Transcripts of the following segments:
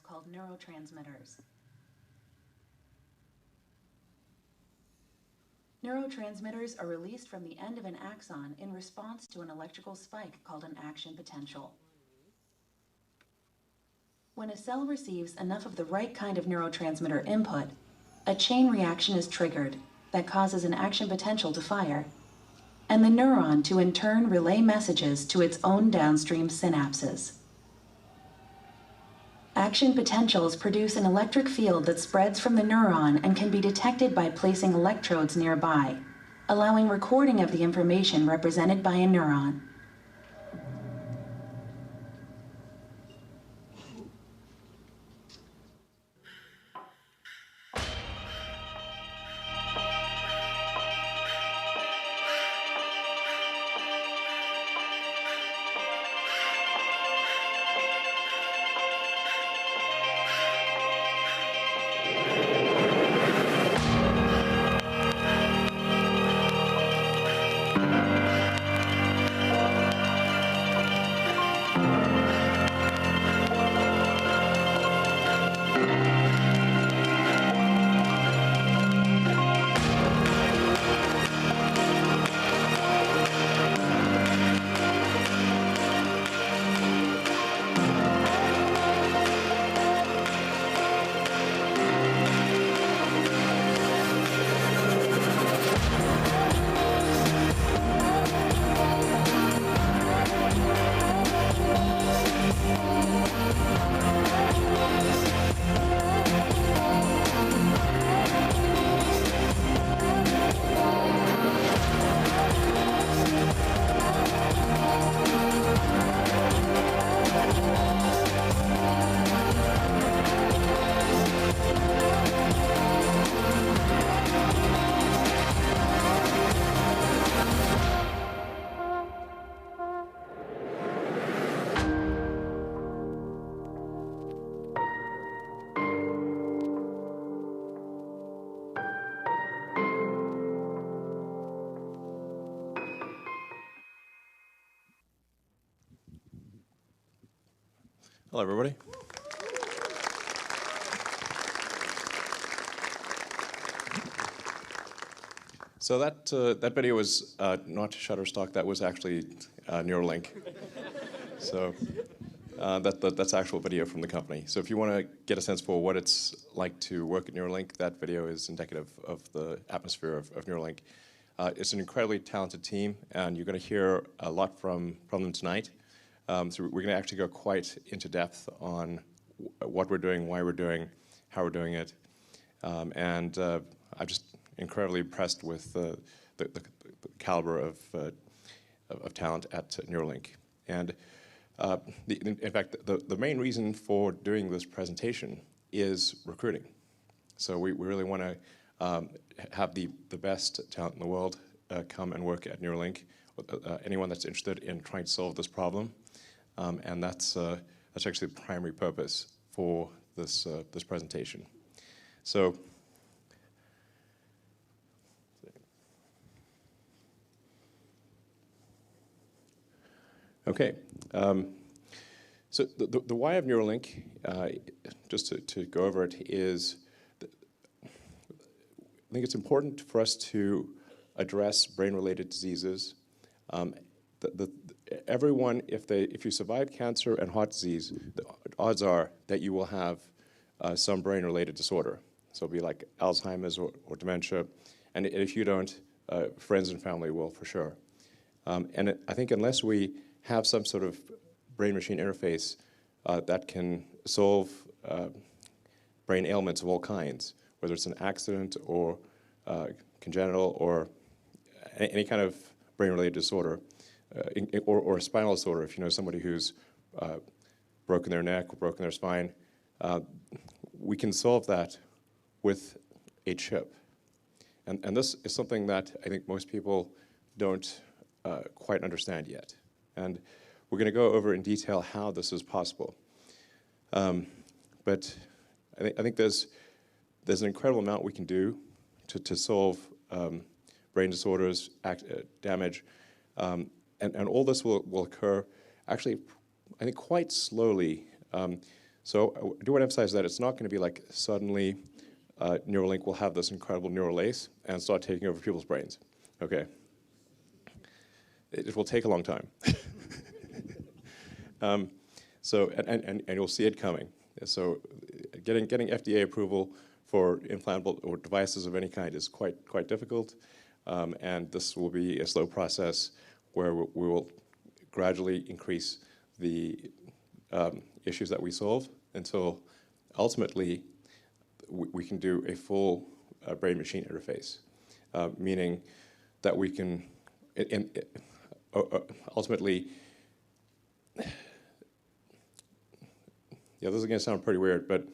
chemicals called neurotransmitters. Neurotransmitters are released from the end of an axon in response to an electrical spike called an action potential. When a cell receives enough of the right kind of neurotransmitter input, a chain reaction is triggered that causes an action potential to fire, and the neuron to in turn relay messages to its own downstream synapses. Action potentials produce an electric field that spreads from the neuron and can be detected by placing electrodes nearby, allowing recording of the information represented by a neuron. Hello, everybody. So that video was not Shutterstock. That was actually Neuralink. So that's actual video from the company. So if you want to get a sense for what it's like to work at Neuralink, that video is indicative of the atmosphere of Neuralink. It's an incredibly talented team, and you're going to hear a lot from them tonight. So we're going to actually go quite into depth on what we're doing, why we're doing, how we're doing it. And I'm just incredibly impressed with the caliber of talent at Neuralink. And in fact, the main reason for doing this presentation is recruiting. So we really want to have the best talent in the world come and work at Neuralink. Anyone that's interested in trying to solve this problem. And that's actually the primary purpose for this presentation. So, okay. So the why of Neuralink, just to go over it, is I think it's important for us to address brain-related diseases. Everyone, if you survive cancer and heart disease, the odds are that you will have some brain-related disorder. So it'll be like Alzheimer's or dementia. And if you don't, friends and family will for sure. And I think unless we have some sort of brain-machine interface that can solve brain ailments of all kinds, whether it's an accident or congenital or any kind of brain-related disorder, or a spinal disorder, if you know somebody who's broken their neck or broken their spine, we can solve that with a chip. And this is something that I think most people don't quite understand yet. And we're going to go over in detail how this is possible. But I think there's an incredible amount we can do to solve brain disorders, damage, and all this will occur actually, I think, quite slowly. So I do want to emphasize that it's not going to be like suddenly Neuralink will have this incredible neural lace and start taking over people's brains. Okay. It will take a long time. So you'll see it coming. So getting FDA approval for implantable or devices of any kind is quite difficult, and this will be a slow process where we will gradually increase the issues that we solve until ultimately we can do a full brain-machine interface, meaning that we can ultimately. Yeah, this is going to sound pretty weird, but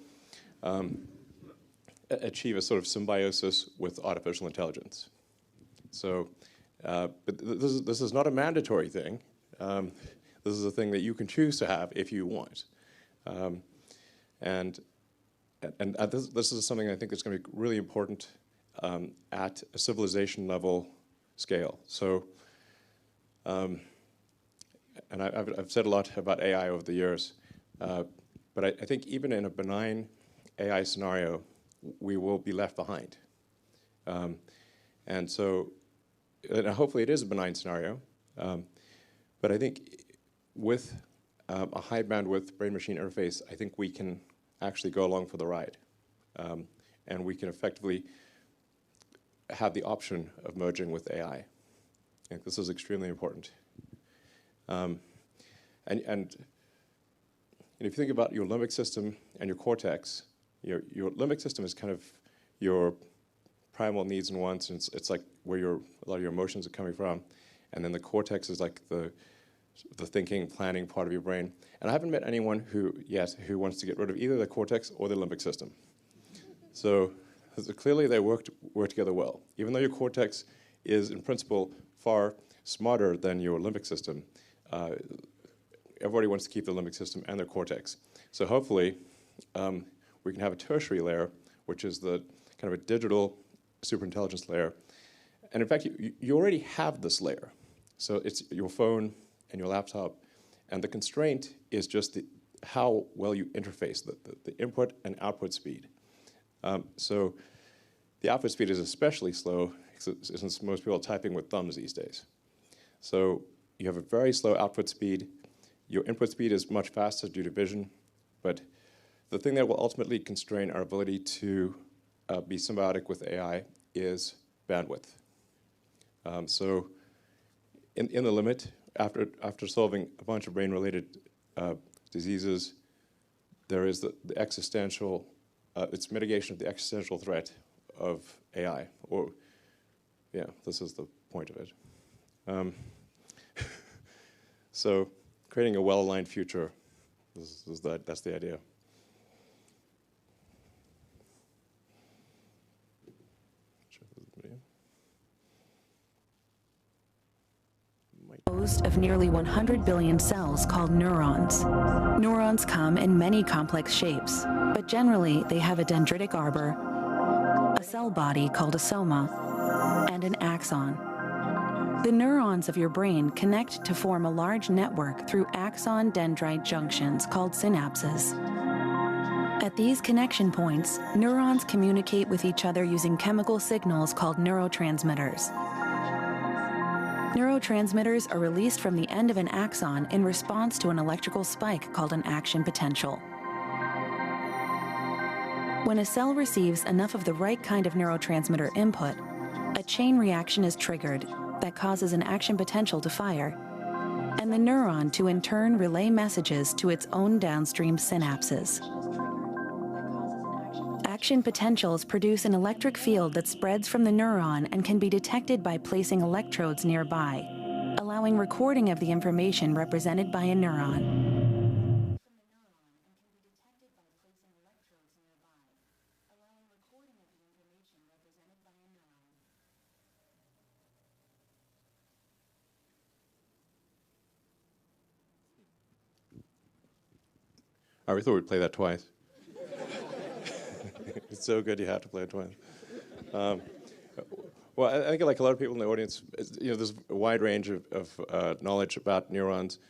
achieve a sort of symbiosis with artificial intelligence. So, but this is not a mandatory thing. This is a thing that you can choose to have if you want. And this is something I think that's going to be really important at a civilization level scale. So, and I've said a lot about AI over the years. But I think even in a benign AI scenario, we will be left behind. And so, and hopefully it is a benign scenario. But I think with a high bandwidth brain-machine interface, I think we can actually go along for the ride. And we can effectively have the option of merging with AI. I think this is extremely important. And if you think about your limbic system and your cortex, your limbic system is kind of your primal needs and wants, and it's like where a lot of your emotions are coming from. And then the cortex is like the thinking, planning part of your brain. And I haven't met anyone who wants to get rid of either the cortex or the limbic system. So clearly they work together well. Even though your cortex is, in principle, far smarter than your limbic system, everybody wants to keep the limbic system and their cortex. So hopefully, we can have a tertiary layer, which is the kind of a digital superintelligence layer. And in fact, you already have this layer. So it's your phone and your laptop. And the constraint is just how well you interface, the input and output speed. So the output speed is especially slow since most people are typing with thumbs these days. So you have a very slow output speed. Your input speed is much faster due to vision, but the thing that will ultimately constrain our ability to be symbiotic with AI is bandwidth. So in the limit, after solving a bunch of brain-related diseases, there is the existential, it's mitigation of the existential threat of AI, or, yeah, this is the point of it. So creating a well-aligned future, that's the idea. Composed of nearly 100 billion cells called neurons. Neurons come in many complex shapes, but generally they have a dendritic arbor, a cell body called a soma, and an axon. The neurons of your brain connect to form a large network through axon-dendrite junctions called synapses. At these connection points, neurons communicate with each other using chemical signals called neurotransmitters. Neurotransmitters are released from the end of an axon in response to an electrical spike called an action potential. When a cell receives enough of the right kind of neurotransmitter input, a chain reaction is triggered that causes an action potential to fire, and the neuron to in turn relay messages to its own downstream synapses. Action potentials produce an electric field that spreads from the neuron and can be detected by placing electrodes nearby, allowing recording of the information represented by a neuron. We thought we'd play that twice. It's so good you have to play it twice. Well, I think like a lot of people in the audience, there's a wide range of knowledge about neurons.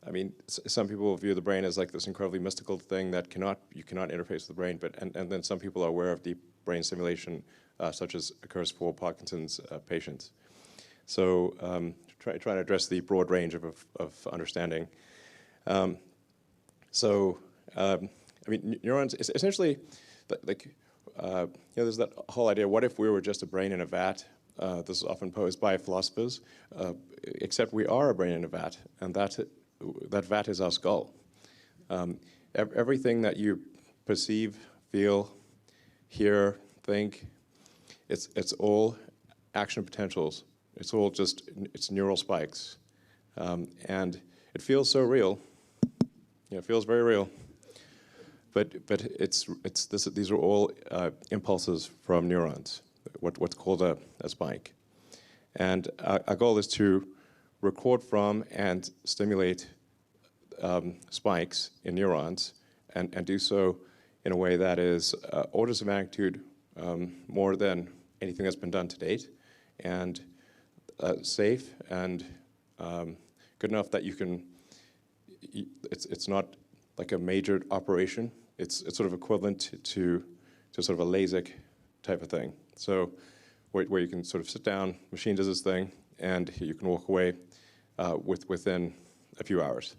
I mean, some people view the brain as like this incredibly mystical thing that you cannot interface with the brain, and then some people are aware of deep brain stimulation, such as occurs for Parkinson's patients. So trying to address the broad range of understanding. I mean, neurons, essentially, like, there's that whole idea, what if we were just a brain in a vat? This is often posed by philosophers, except we are a brain in a vat, and that vat is our skull. Everything that you perceive, feel, hear, think, it's all action potentials. It's all it's neural spikes. And it feels so real. It feels very real. But these are all impulses from neurons, what's called a spike. And our goal is to record from and stimulate spikes in neurons and do so in a way that is orders of magnitude more than anything that's been done to date, and safe and good enough that you can, it's not like a major operation. It's sort of equivalent to sort of a LASIK type of thing. So where you can sort of sit down, machine does this thing, and you can walk away within a few hours.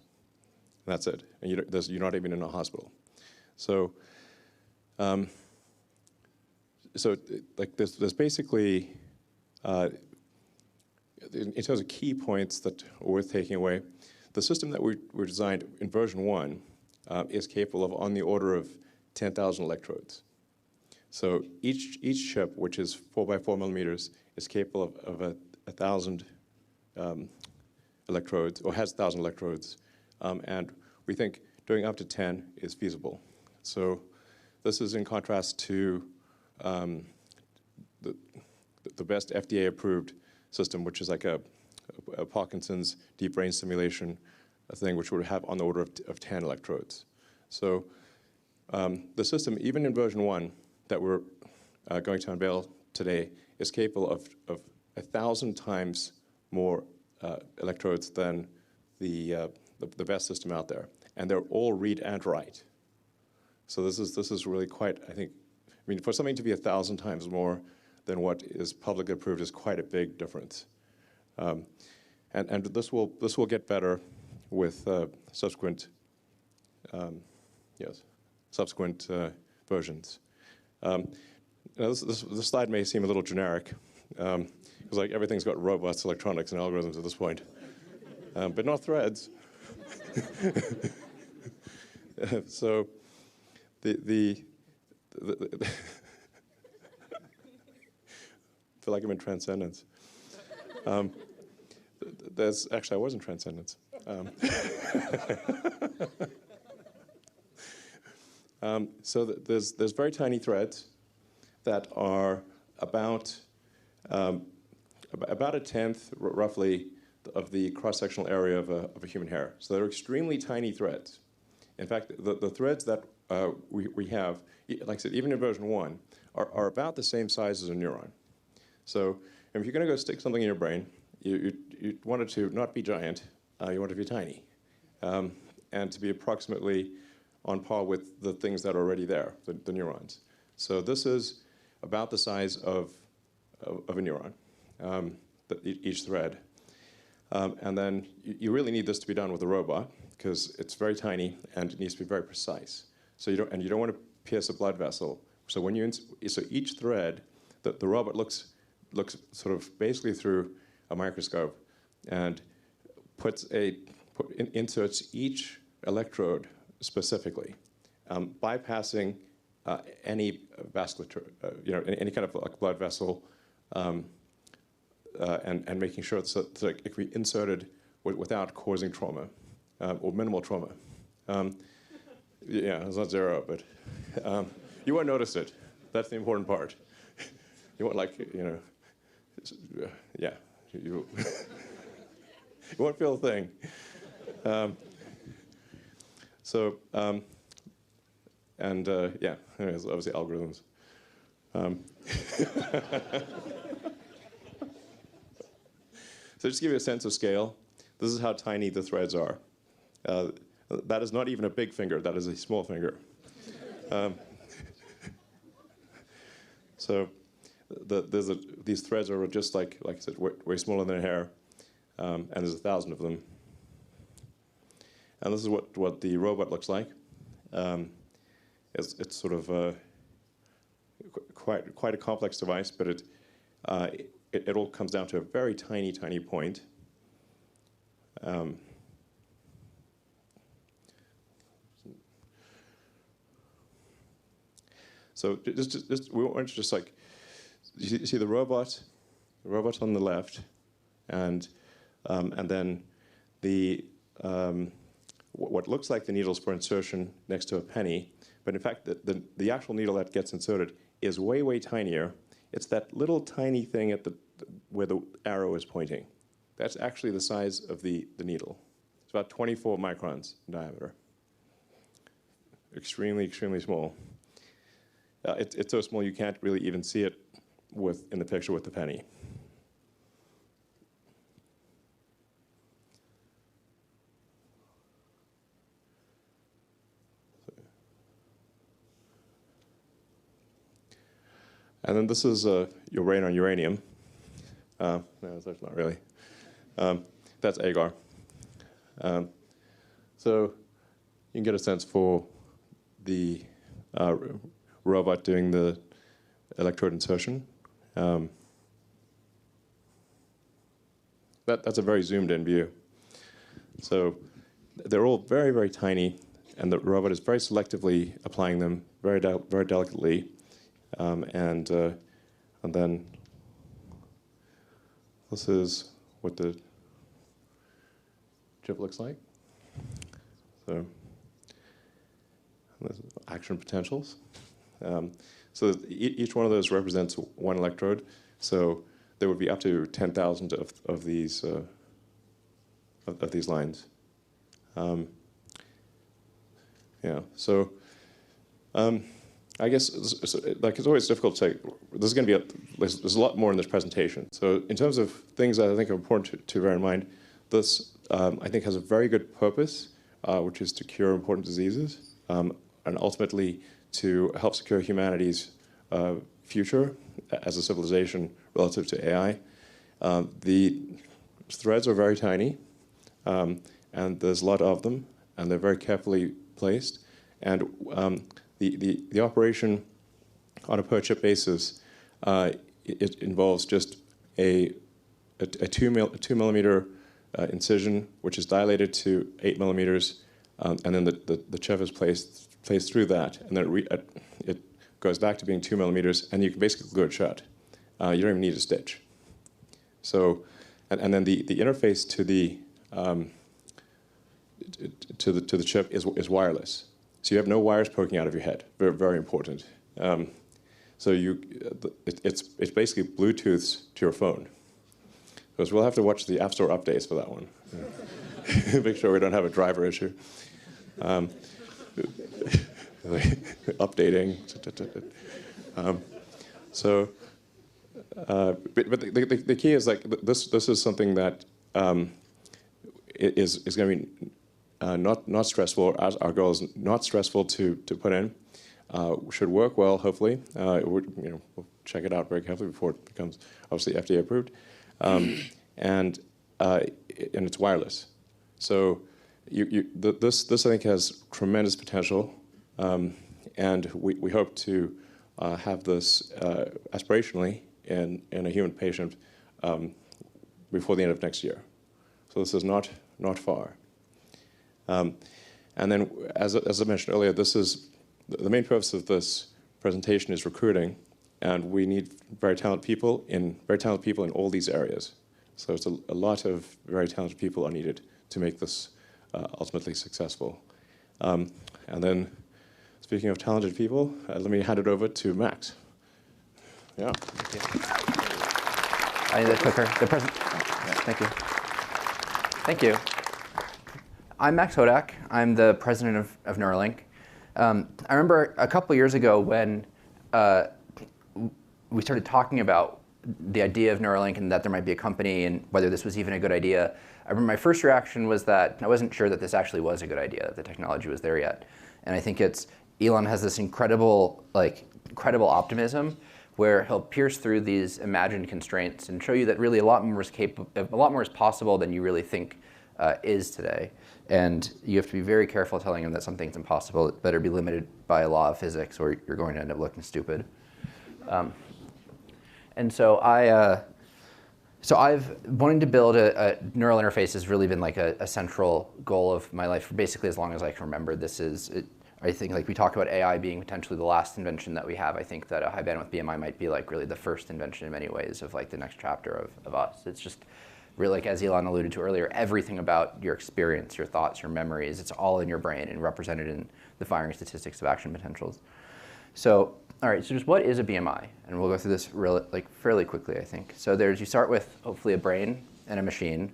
And that's it. And you're not even in a hospital. So, like there's basically, in terms of key points that are worth taking away, the system that we designed in version 1 is capable of on the order of 10,000 electrodes. So each chip, which is 4 by 4 millimeters, is capable of 1,000 electrodes, or has 1,000 electrodes. And we think doing up to 10 is feasible. So this is in contrast to the best FDA-approved system, which is like a Parkinson's deep brain stimulation thing, which would have on the order of 10 electrodes. So the system, even in version 1 that we're going to unveil today, is capable of 1,000 times more electrodes than the best system out there. And they're all read and write. So this is really quite, I mean, for something to be 1,000 times more than what is publicly approved is quite a big difference. And this will get better with subsequent versions. Now this slide may seem a little generic, because like everything's got robots, electronics, and algorithms at this point, but not threads. So the I feel like I'm in Transcendence. Actually, I was in Transcendence. So there's very tiny threads that are about a tenth, roughly, of the cross-sectional area of a human hair. So they're extremely tiny threads. In fact, the threads that we have, like I said, even in version 1, are about the same size as a neuron. So if you're going to go stick something in your brain, you want it to not be giant, you want it to be tiny, and to be approximately on par with the things that are already there, the neurons. So this is about the size of a neuron, each thread. And then you really need this to be done with a robot, because it's very tiny and it needs to be very precise. So you don't want to pierce a blood vessel. So so each thread, the robot looks sort of basically through a microscope and inserts each electrode specifically, bypassing any vasculature, any kind of like blood vessel, and making sure that it can be inserted without causing trauma, or minimal trauma. Yeah, it's not zero, but you won't notice it. That's the important part. You won't yeah, you won't feel a thing. Yeah, anyways, obviously algorithms. So just to give you a sense of scale, this is how tiny the threads are. That is not even a big finger. That is a small finger. So these threads are just like I said, way smaller than a hair, and there's 1,000 of them. And this is what the robot looks like. It's sort of quite a complex device, but it all comes down to a very tiny point. So we want to just like, you see the robot on the left, and then what looks like the needles for insertion next to a penny, but in fact the actual needle that gets inserted is way tinier. It's that little tiny thing at where the arrow is pointing. That's actually the size of the needle. It's about 24 microns in diameter. Extremely small. It's so small you can't really even see it in the picture with the penny. And then this is your rain on uranium. No, that's not really. That's agar. So you can get a sense for the robot doing the electrode insertion. That's a very zoomed-in view. So they're all very tiny, and the robot is very selectively applying them very delicately. And then this is what the chip looks like. So action potentials. So each one of those represents one electrode. So there would be up to 10,000 of these lines. Yeah. So I guess it's always difficult to say. There's going to be there's a lot more in this presentation. So in terms of things that I think are important to bear in mind, this I think has a very good purpose, which is to cure important diseases, and ultimately to help secure humanity's future as a civilization relative to AI. The threads are very tiny, and there's a lot of them, and they're very carefully placed. And the operation on a per chip basis, it involves just a 2 millimeter incision, which is dilated to 8 millimeters, and then the chip is placed through that, and then it goes back to being 2 millimeters, and you can basically glue it shut. You don't even need a stitch. So, and then the interface to the chip is wireless. So you have no wires poking out of your head. Very, very important. So it's basically Bluetooth to your phone. Because we'll have to watch the App Store updates for that one. Make sure we don't have a driver issue. Updating. But the key is like this is something that is going to be not stressful. Our goal is not stressful to put in. Should work well, hopefully. We'll check it out very carefully before it becomes obviously FDA approved. And it's wireless. So this I think has tremendous potential, and we hope to have this aspirationally in a human patient before the end of next year. So this is not far. And then, as I mentioned earlier, this is the main purpose of this presentation is recruiting, and we need very talented people in all these areas. So it's a lot of very talented people are needed to make this ultimately successful. And then, speaking of talented people, let me hand it over to Max. Yeah. I need the clicker. Thank you. Thank you. I'm Max Hodak. I'm the president of Neuralink. I remember a couple years ago when we started talking about the idea of Neuralink and that there might be a company and whether this was even a good idea. I remember my first reaction was that I wasn't sure that this actually was a good idea, that the technology was there yet. And I think Elon has this incredible optimism where he'll pierce through these imagined constraints and show you that really a lot more is possible than you really think is today. And you have to be very careful telling him that something's impossible. It better be limited by a law of physics or you're going to end up looking stupid. And so I've wanting to build a neural interface has really been like a central goal of my life for basically as long as I can remember. I think like we talk about AI being potentially the last invention that we have. I think that a high bandwidth BMI might be like really the first invention in many ways of like the next chapter of us. It's just really, like as Elon alluded to earlier, everything about your experience, your thoughts, your memories, it's all in your brain and represented in the firing statistics of action potentials. So, all right, so just what is a BMI? And we'll go through this fairly quickly, I think. So you start with hopefully a brain and a machine.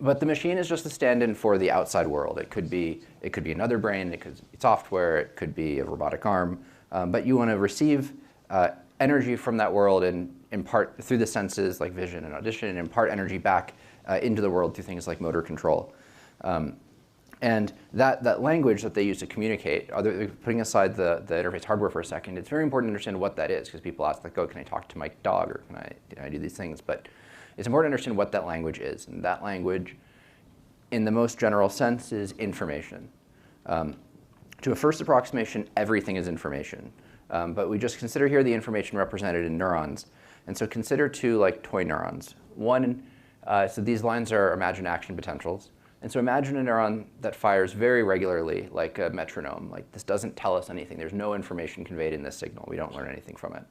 But the machine is just a stand-in for the outside world. It could be another brain, it could be software, it could be a robotic arm. But you want to receive energy from that world and impart through the senses like vision and audition and impart energy back into the world through things like motor control. And that language that they use to communicate, putting aside the interface hardware for a second, it's very important to understand what that is because people ask like, oh, can I talk to my dog or can I do these things? But it's important to understand what that language is. And that language, in the most general sense, is information. To a first approximation, everything is information. But we just consider here the information represented in neurons. And so consider two like toy neurons. So these lines are imagined action potentials. And so imagine a neuron that fires very regularly like a metronome. Like this doesn't tell us anything. There's no information conveyed in this signal. We don't learn anything from it.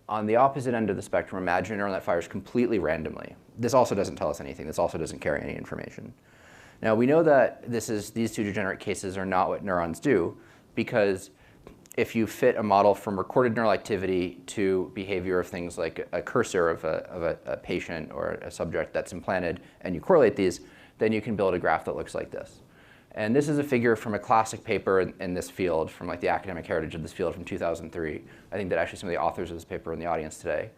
On the opposite end of the spectrum, imagine a neuron that fires completely randomly. This also doesn't tell us anything. This also doesn't carry any information. Now we know that these two degenerate cases are not what neurons do because if you fit a model from recorded neural activity to behavior of things like a cursor of a patient or a subject that's implanted and you correlate these, then you can build a graph that looks like this. And this is a figure from a classic paper in this field, from like the academic heritage of this field from 2003. I think that actually some of the authors of this paper are in the audience today.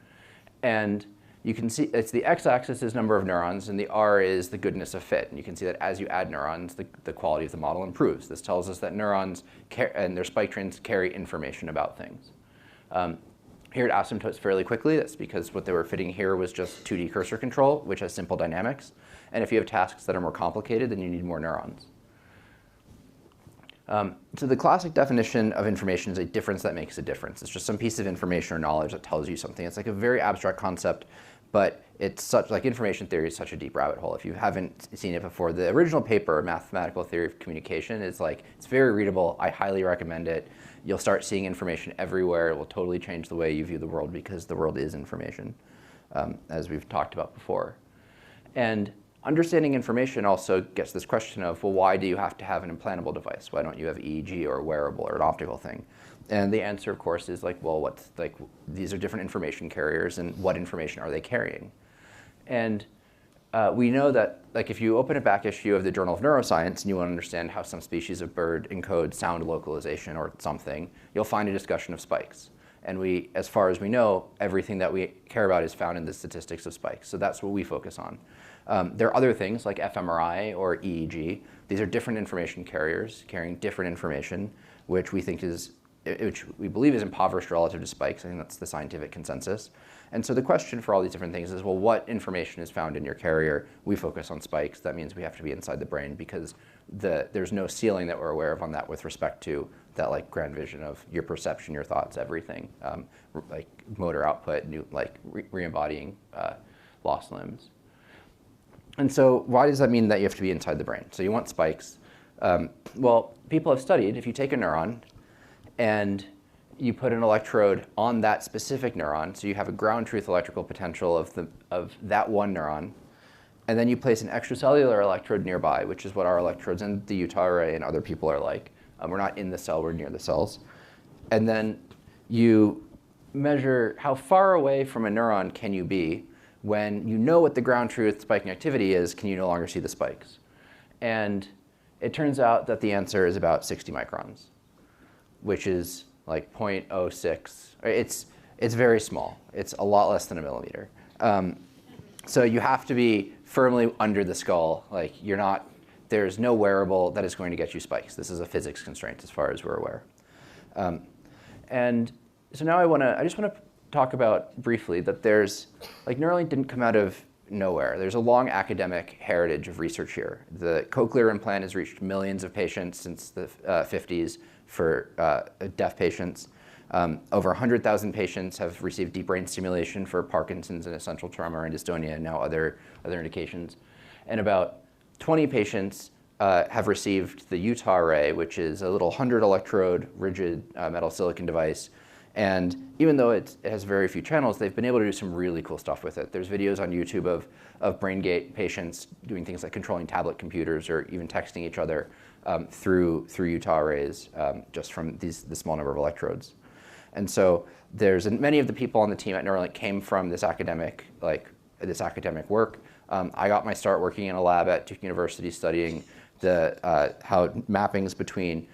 And you can see it's the x-axis is number of neurons, and the r is the goodness of fit. And you can see that as you add neurons, the quality of the model improves. This tells us that neurons and their spike trains carry information about things. Here it asymptotes fairly quickly. That's because what they were fitting here was just 2D cursor control, which has simple dynamics. And if you have tasks that are more complicated, then you need more neurons. So the classic definition of information is a difference that makes a difference. It's just some piece of information or knowledge that tells you something. It's like a very abstract concept, but it's such like information theory is such a deep rabbit hole. If you haven't seen it before, the original paper, Mathematical Theory of Communication, is like it's very readable. I highly recommend it. You'll start seeing information everywhere. It will totally change the way you view the world because the world is information, as we've talked about before. And understanding information also gets this question of, well, why do you have to have an implantable device? Why don't you have EEG or a wearable or an optical thing? And the answer, of course, is like, well, these are different information carriers, and what information are they carrying? And we know that like if you open a back issue of the Journal of Neuroscience and you want to understand how some species of bird encode sound localization or something, you'll find a discussion of spikes. And as far as we know, everything that we care about is found in the statistics of spikes. So that's what we focus on. There are other things like fMRI or EEG. These are different information carriers carrying different information, which we believe is impoverished relative to spikes. I think that's the scientific consensus. And so the question for all these different things is, well, what information is found in your carrier? We focus on spikes. That means we have to be inside the brain because there's no ceiling that we're aware of on that with respect to that like grand vision of your perception, your thoughts, everything, like motor output, re-embodying lost limbs. And so why does that mean that you have to be inside the brain? So you want spikes. Well, people have studied, if you take a neuron and you put an electrode on that specific neuron, so you have a ground truth electrical potential of that one neuron, and then you place an extracellular electrode nearby, which is what our electrodes in the Utah array and other people are like. We're not in the cell, we're near the cells. And then you measure how far away from a neuron can you be when you know what the ground truth spiking activity is, can you no longer see the spikes? And it turns out that the answer is about 60 microns, which is like 0.06. It's very small. It's a lot less than a millimeter. So you have to be firmly under the skull. Like there's no wearable that is going to get you spikes. This is a physics constraint as far as we're aware. And so now I just want to talk about briefly that Neuralink didn't come out of nowhere. There's a long academic heritage of research here. The cochlear implant has reached millions of patients since the 50s for deaf patients. Over 100,000 patients have received deep brain stimulation for Parkinson's and essential tremor and dystonia and now other indications. And about 20 patients have received the Utah array, which is a little 100 electrode rigid metal silicon device. And even though it has very few channels, they've been able to do some really cool stuff with it. There's videos on YouTube of brain gate patients doing things like controlling tablet computers or even texting each other through Utah arrays just from the small number of electrodes. And so many of the people on the team at Neuralink came from this academic work. I got my start working in a lab at Duke University studying how mappings between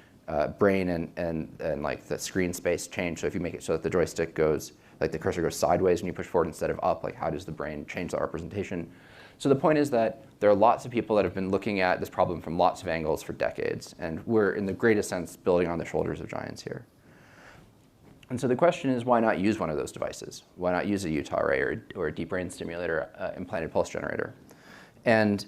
brain and like the screen space change. So if you make it so that the joystick goes, like the cursor goes sideways when you push forward instead of up, like how does the brain change that representation? So the point is that there are lots of people that have been looking at this problem from lots of angles for decades. And we're, in the greatest sense, building on the shoulders of giants here. And so the question is, why not use one of those devices? Why not use a Utah array or a deep brain stimulator implanted pulse generator? And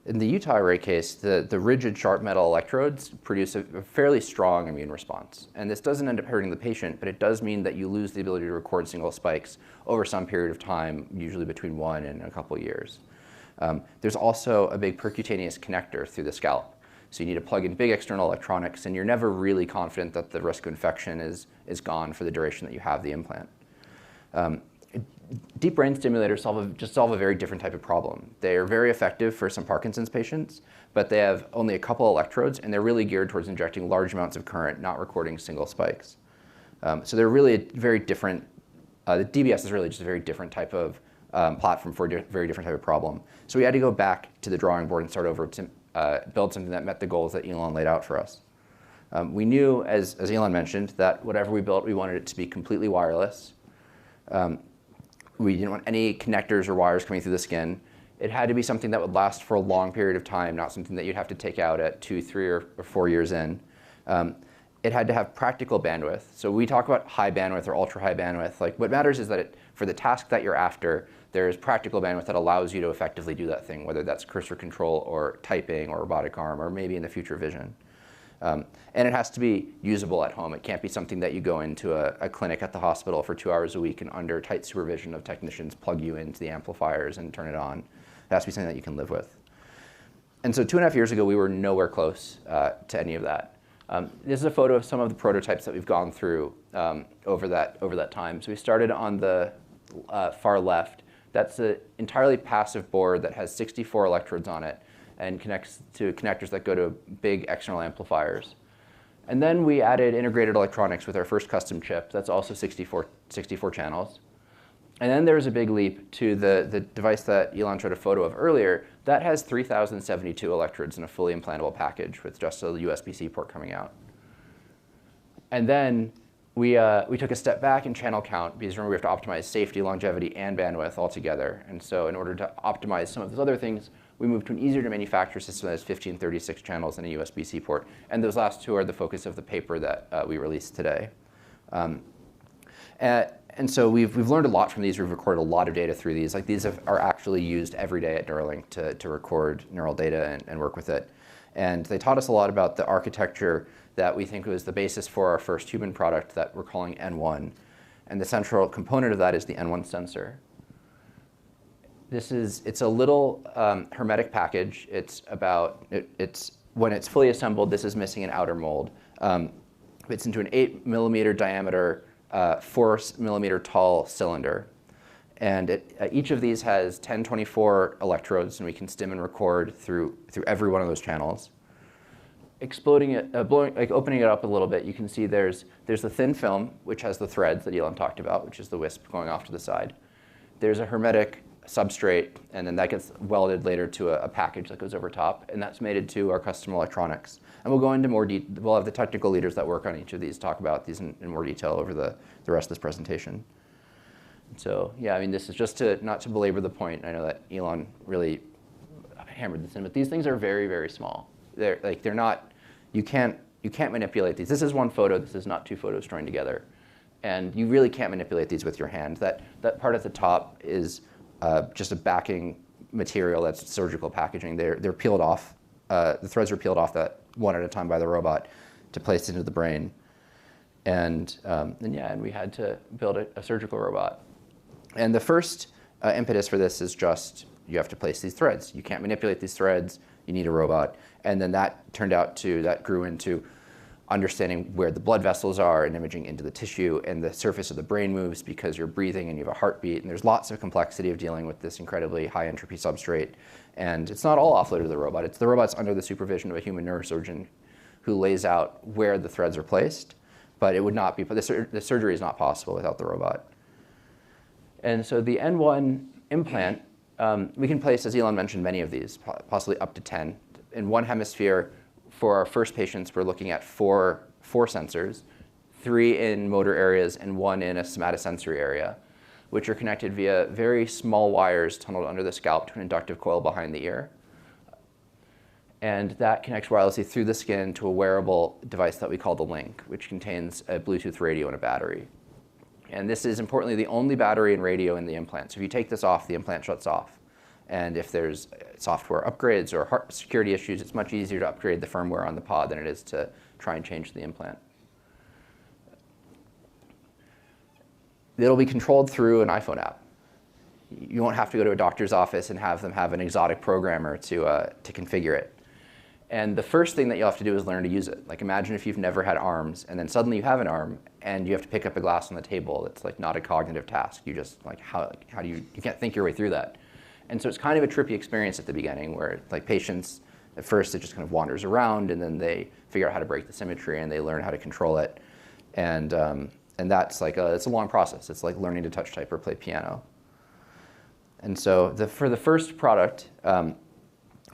in the Utah array case, the rigid sharp metal electrodes produce a fairly strong immune response. And this doesn't end up hurting the patient, but it does mean that you lose the ability to record single spikes over some period of time, usually between 1 and a couple of years. There's also a big percutaneous connector through the scalp. So you need to plug in big external electronics, and you're never really confident that the risk of infection is gone for the duration that you have the implant. Deep brain stimulators solve a very different type of problem. They are very effective for some Parkinson's patients, but they have only a couple electrodes, and they're really geared towards injecting large amounts of current, not recording single spikes. So they're really a very different, the DBS is really just a very different type of platform for a very different type of problem. So we had to go back to the drawing board and start over to build something that met the goals that Elon laid out for us. We knew, as Elon mentioned, that whatever we built, we wanted it to be completely wireless. We didn't want any connectors or wires coming through the skin. It had to be something that would last for a long period of time, not something that you'd have to take out at 2, 3, or 4 years in. It had to have practical bandwidth. So we talk about high bandwidth or ultra high bandwidth. Like what matters is that for the task that you're after, there's practical bandwidth that allows you to effectively do that thing, whether that's cursor control or typing or robotic arm or maybe in the future vision. And it has to be usable at home. It can't be something that you go into a clinic at the hospital for 2 hours a week and under tight supervision of technicians plug you into the amplifiers and turn it on. It has to be something that you can live with. And so 2.5 years ago, we were nowhere close to any of that. This is a photo of some of the prototypes that we've gone through over that time. So we started on the far left. That's an entirely passive board that has 64 electrodes on it and connects to connectors that go to big external amplifiers. And then we added integrated electronics with our first custom chip. That's also 64 channels. And then there was a big leap to the device that Elon showed a photo of earlier. That has 3,072 electrodes in a fully implantable package with just a USB-C port coming out. And then we took a step back in channel count because remember we have to optimize safety, longevity, and bandwidth all together. And so in order to optimize some of those other things, we moved to an easier to manufacture system that has 15, 36 channels and a USB-C port. And those last two are the focus of the paper that we released today. And so we've learned a lot from these. We've recorded a lot of data through these. Like these are actually used every day at Neuralink to record neural data and work with it. And they taught us a lot about the architecture that we think was the basis for our first human product that we're calling N1. And the central component of that is the N1 sensor. It's a little hermetic package. When it's fully assembled, this is missing an outer mold. Fits into an 8mm diameter, 4mm tall cylinder. And each of these has 1024 electrodes, and we can stim and record through every one of those channels. Opening it up a little bit, you can see there's the thin film, which has the threads that Elon talked about, which is the wisp going off to the side. There's a hermetic substrate, and then that gets welded later to a package that goes over top, and that's mated to our custom electronics. And we'll go into more detail. We'll have the technical leaders that work on each of these talk about these in more detail over the rest of this presentation. So yeah, I mean, this is just to, not to belabor the point. I know that Elon really hammered this in, but these things are very, very small. They're not, you can't manipulate these. This is one photo, this is not two photos joined together. And you really can't manipulate these with your hand. That part at the top is just a backing material that's surgical packaging. They're peeled off. The threads are peeled off that one at a time by the robot to place into the brain. And we had to build a surgical robot. And the first impetus for this is just, you have to place these threads. You can't manipulate these threads, you need a robot. And then that grew into understanding where the blood vessels are and imaging into the tissue, and the surface of the brain moves because you're breathing and you have a heartbeat, and there's lots of complexity of dealing with this incredibly high entropy substrate. And it's not all offloaded to the robot. It's the robot's under the supervision of a human neurosurgeon who lays out where the threads are placed, but it would not be, the surgery is not possible without the robot. And so the N1 implant, we can place, as Elon mentioned, many of these, possibly up to 10. In one hemisphere, for our first patients, we're looking at four sensors, 3 in motor areas and 1 in a somatosensory area, which are connected via very small wires tunneled under the scalp to an inductive coil behind the ear. And that connects wirelessly through the skin to a wearable device that we call the Link, which contains a Bluetooth radio and a battery. And this is, importantly, the only battery and radio in the implant. So if you take this off, the implant shuts off. And if there's software upgrades or security issues, it's much easier to upgrade the firmware on the pod than it is to try and change the implant. It'll be controlled through an iPhone app. You won't have to go to a doctor's office and have them have an exotic programmer to configure it. And the first thing that you'll have to do is learn to use it. Like, imagine if you've never had arms, and then suddenly you have an arm, and you have to pick up a glass on the table. It's like not a cognitive task. You just, how do you can't think your way through that. And so it's kind of a trippy experience at the beginning where, like, patients, at first it just kind of wanders around, and then they figure out how to break the symmetry, and they learn how to control it. And that's like it's a long process. It's like learning to touch, type, or play piano. And so for the first product,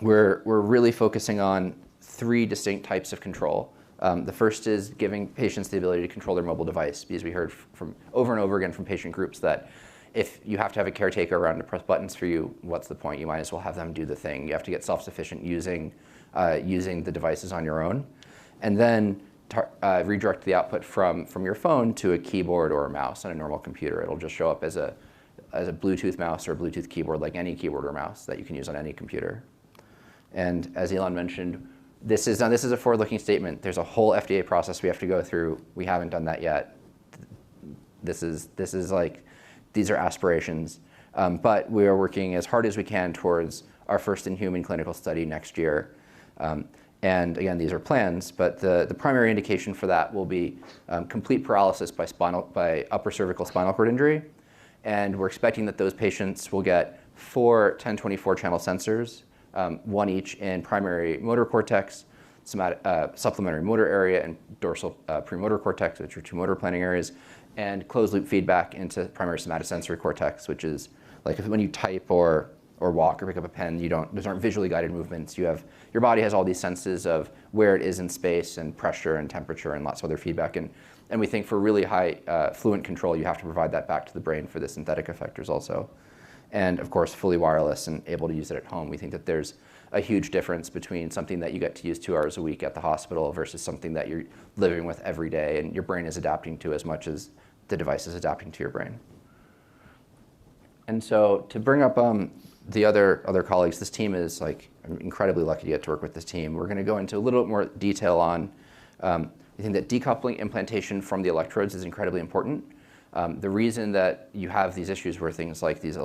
we're really focusing on 3 distinct types of control. The first is giving patients the ability to control their mobile device, because we heard from over and over again from patient groups that if you have to have a caretaker around to press buttons for you, what's the point? You might as well have them do the thing. You have to get self-sufficient using the devices on your own. And then redirect the output from your phone to a keyboard or a mouse on a normal computer. It'll just show up as a Bluetooth mouse or a Bluetooth keyboard, like any keyboard or mouse that you can use on any computer. And as Elon mentioned, this is a forward-looking statement. There's a whole FDA process we have to go through. We haven't done that yet. This is like, these are aspirations. But we are working as hard as we can towards our first in-human clinical study next year. And again, these are plans, but the primary indication for that will be complete paralysis by upper cervical spinal cord injury. And we're expecting that those patients will get 4 1024 channel sensors, 1 each in primary motor cortex, supplementary motor area, and dorsal premotor cortex, which are 2 motor planning areas, and closed loop feedback into primary somatosensory cortex, which is like when you type or walk or pick up a pen, those aren't visually guided movements. Your body has all these senses of where it is in space and pressure and temperature and lots of other feedback. And we think for really high fluent control, you have to provide that back to the brain for the synthetic effectors also. And of course, fully wireless and able to use it at home. We think that there's a huge difference between something that you get to use 2 hours a week at the hospital versus something that you're living with every day and your brain is adapting to as much as the device is adapting to your brain. And so to bring up the other colleagues, this team is like, I'm incredibly lucky to get to work with this team. We're going to go into a little bit more detail on, we think that decoupling implantation from the electrodes is incredibly important. The reason that you have these issues where things like these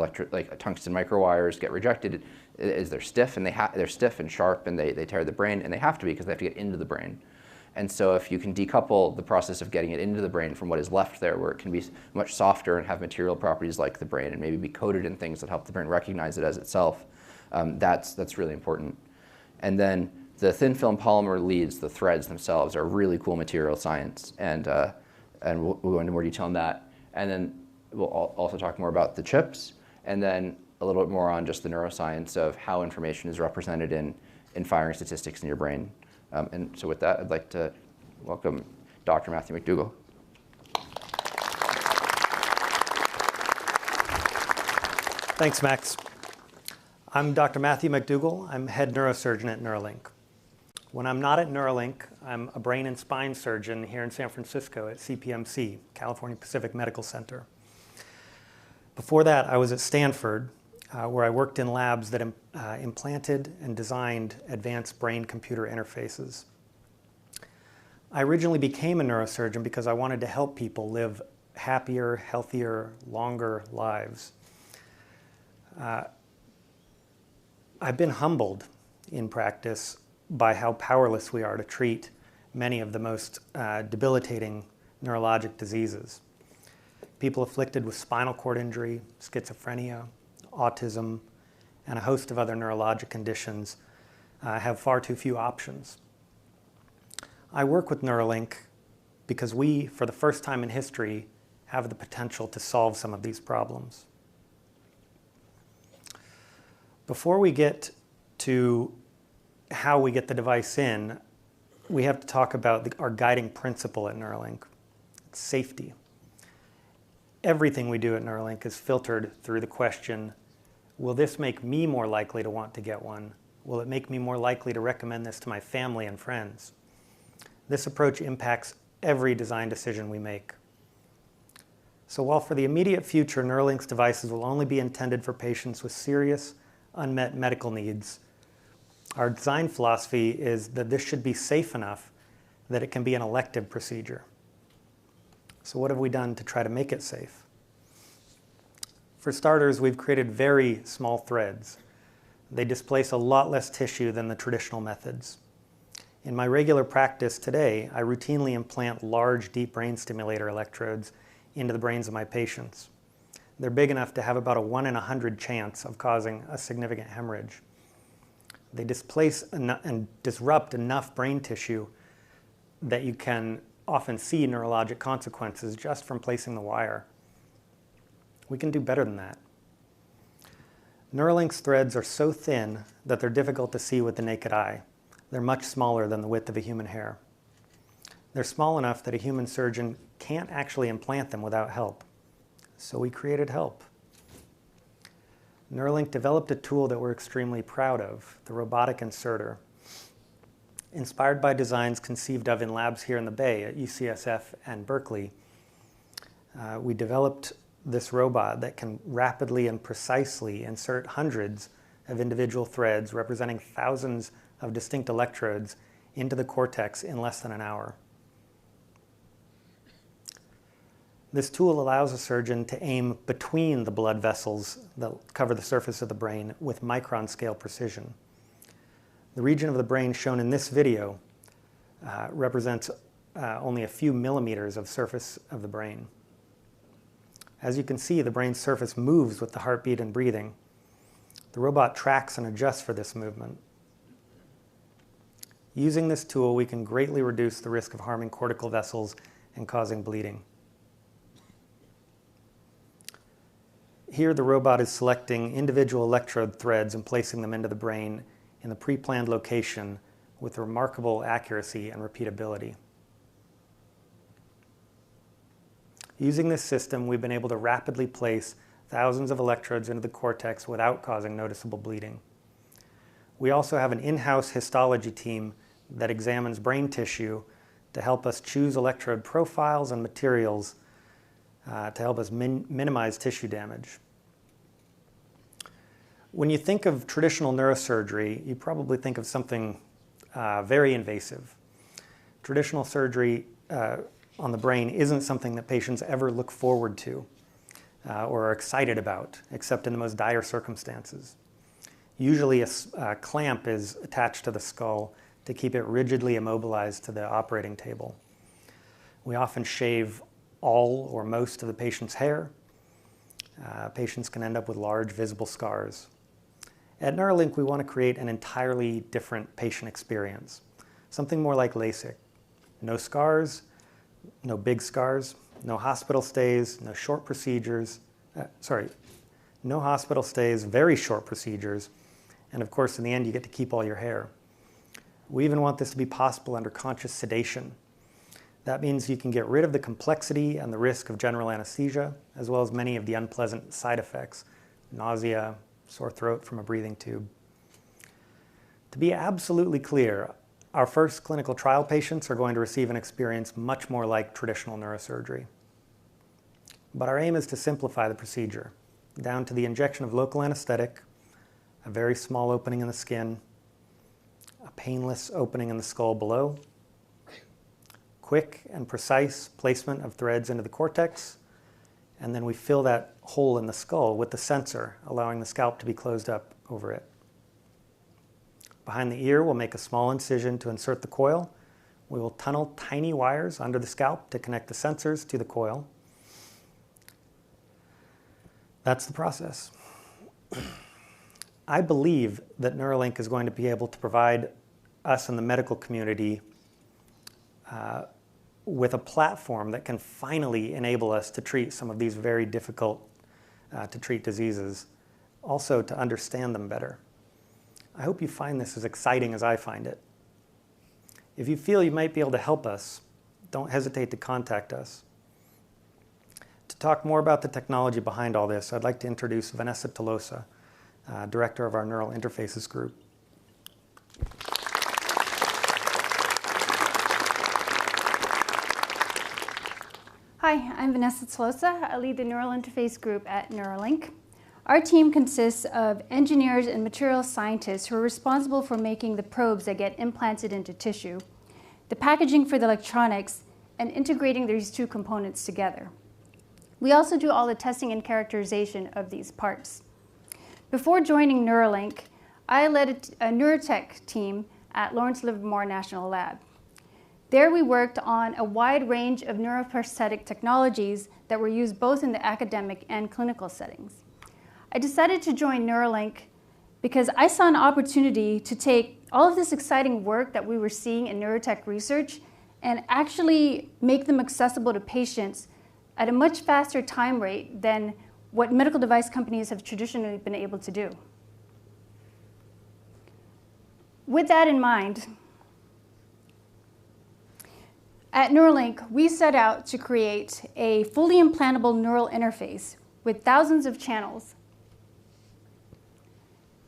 tungsten microwires get rejected is they're stiff and they're stiff and sharp and they tear the brain, and they have to be because they have to get into the brain. And so if you can decouple the process of getting it into the brain from what is left there, where it can be much softer and have material properties like the brain and maybe be coated in things that help the brain recognize it as itself, that's really important. And then the thin film polymer leads, the threads themselves, are really cool material science, and we'll go into more detail on that. And then we'll also talk more about the chips, and then a little bit more on just the neuroscience of how information is represented in firing statistics in your brain. And so with that, I'd like to welcome Dr. Matthew McDougall. Thanks, Max. I'm Dr. Matthew McDougall. I'm head neurosurgeon at Neuralink. When I'm not at Neuralink, I'm a brain and spine surgeon here in San Francisco at CPMC, California Pacific Medical Center. Before that, I was at Stanford, where I worked in labs that implanted and designed advanced brain-computer interfaces. I originally became a neurosurgeon because I wanted to help people live happier, healthier, longer lives. I've been humbled in practice by how powerless we are to treat many of the most debilitating neurologic diseases. People afflicted with spinal cord injury, schizophrenia, autism, and a host of other neurologic conditions have far too few options. I work with Neuralink because we, for the first time in history, have the potential to solve some of these problems. Before we get to how we get the device in, we have to talk about our guiding principle at Neuralink. It's safety. Everything we do at Neuralink is filtered through the question, will this make me more likely to want to get one? Will it make me more likely to recommend this to my family and friends? This approach impacts every design decision we make. So while for the immediate future, Neuralink's devices will only be intended for patients with serious, unmet medical needs, our design philosophy is that this should be safe enough that it can be an elective procedure. So what have we done to try to make it safe? For starters, we've created very small threads. They displace a lot less tissue than the traditional methods. In my regular practice today, I routinely implant large, deep brain stimulator electrodes into the brains of my patients. They're big enough to have about a 1 in 100 chance of causing a significant hemorrhage. They displace and disrupt enough brain tissue that you can often see neurologic consequences just from placing the wire. We can do better than that. Neuralink's threads are so thin that they're difficult to see with the naked eye. They're much smaller than the width of a human hair. They're small enough that a human surgeon can't actually implant them without help. So we created help. Neuralink developed a tool that we're extremely proud of, the robotic inserter. Inspired by designs conceived of in labs here in the Bay at UCSF and Berkeley, we developed this robot that can rapidly and precisely insert hundreds of individual threads representing thousands of distinct electrodes into the cortex in less than an hour. This tool allows a surgeon to aim between the blood vessels that cover the surface of the brain with micron-scale precision. The region of the brain shown in this video represents only a few millimeters of surface of the brain. As you can see, the brain's surface moves with the heartbeat and breathing. The robot tracks and adjusts for this movement. Using this tool, we can greatly reduce the risk of harming cortical vessels and causing bleeding. Here, the robot is selecting individual electrode threads and placing them into the brain in the pre-planned location with remarkable accuracy and repeatability. Using this system, we've been able to rapidly place thousands of electrodes into the cortex without causing noticeable bleeding. We also have an in-house histology team that examines brain tissue to help us choose electrode profiles and materials to help us minimize tissue damage. When you think of traditional neurosurgery, you probably think of something very invasive. Traditional surgery on the brain isn't something that patients ever look forward to or are excited about, except in the most dire circumstances. Usually a clamp is attached to the skull to keep it rigidly immobilized to the operating table. We often shave all or most of the patient's hair. Patients can end up with large visible scars. At Neuralink, we want to create an entirely different patient experience, something more like LASIK. No scars, no big scars, no hospital stays, no short procedures, no hospital stays, very short procedures, and of course, in the end, you get to keep all your hair. We even want this to be possible under conscious sedation. That means you can get rid of the complexity and the risk of general anesthesia, as well as many of the unpleasant side effects nausea, sore throat from a breathing tube. To be absolutely clear, our first clinical trial patients are going to receive an experience much more like traditional neurosurgery. But our aim is to simplify the procedure down to the injection of local anesthetic, a very small opening in the skin, a painless opening in the skull below, quick and precise placement of threads into the cortex, and then we fill that hole in the skull with the sensor, allowing the scalp to be closed up over it. Behind the ear, we'll make a small incision to insert the coil. We will tunnel tiny wires under the scalp to connect the sensors to the coil. That's the process. I believe that Neuralink is going to be able to provide us in the medical community with a platform that can finally enable us to treat some of these very difficult to treat diseases, also to understand them better. I hope you find this as exciting as I find it. If you feel you might be able to help us, don't hesitate to contact us. To talk more about the technology behind all this, I'd like to introduce Vanessa Tolosa, Director of our Neural Interfaces Group. Hi, I'm Vanessa Tolosa. I lead the Neural Interface Group at Neuralink. Our team consists of engineers and materials scientists who are responsible for making the probes that get implanted into tissue, the packaging for the electronics, and integrating these two components together. We also do all the testing and characterization of these parts. Before joining Neuralink, I led a neurotech team at Lawrence Livermore National Lab. There we worked on a wide range of neuroprosthetic technologies that were used both in the academic and clinical settings. I decided to join Neuralink because I saw an opportunity to take all of this exciting work that we were seeing in neurotech research and actually make them accessible to patients at a much faster time rate than what medical device companies have traditionally been able to do. With that in mind, at Neuralink, we set out to create a fully implantable neural interface with thousands of channels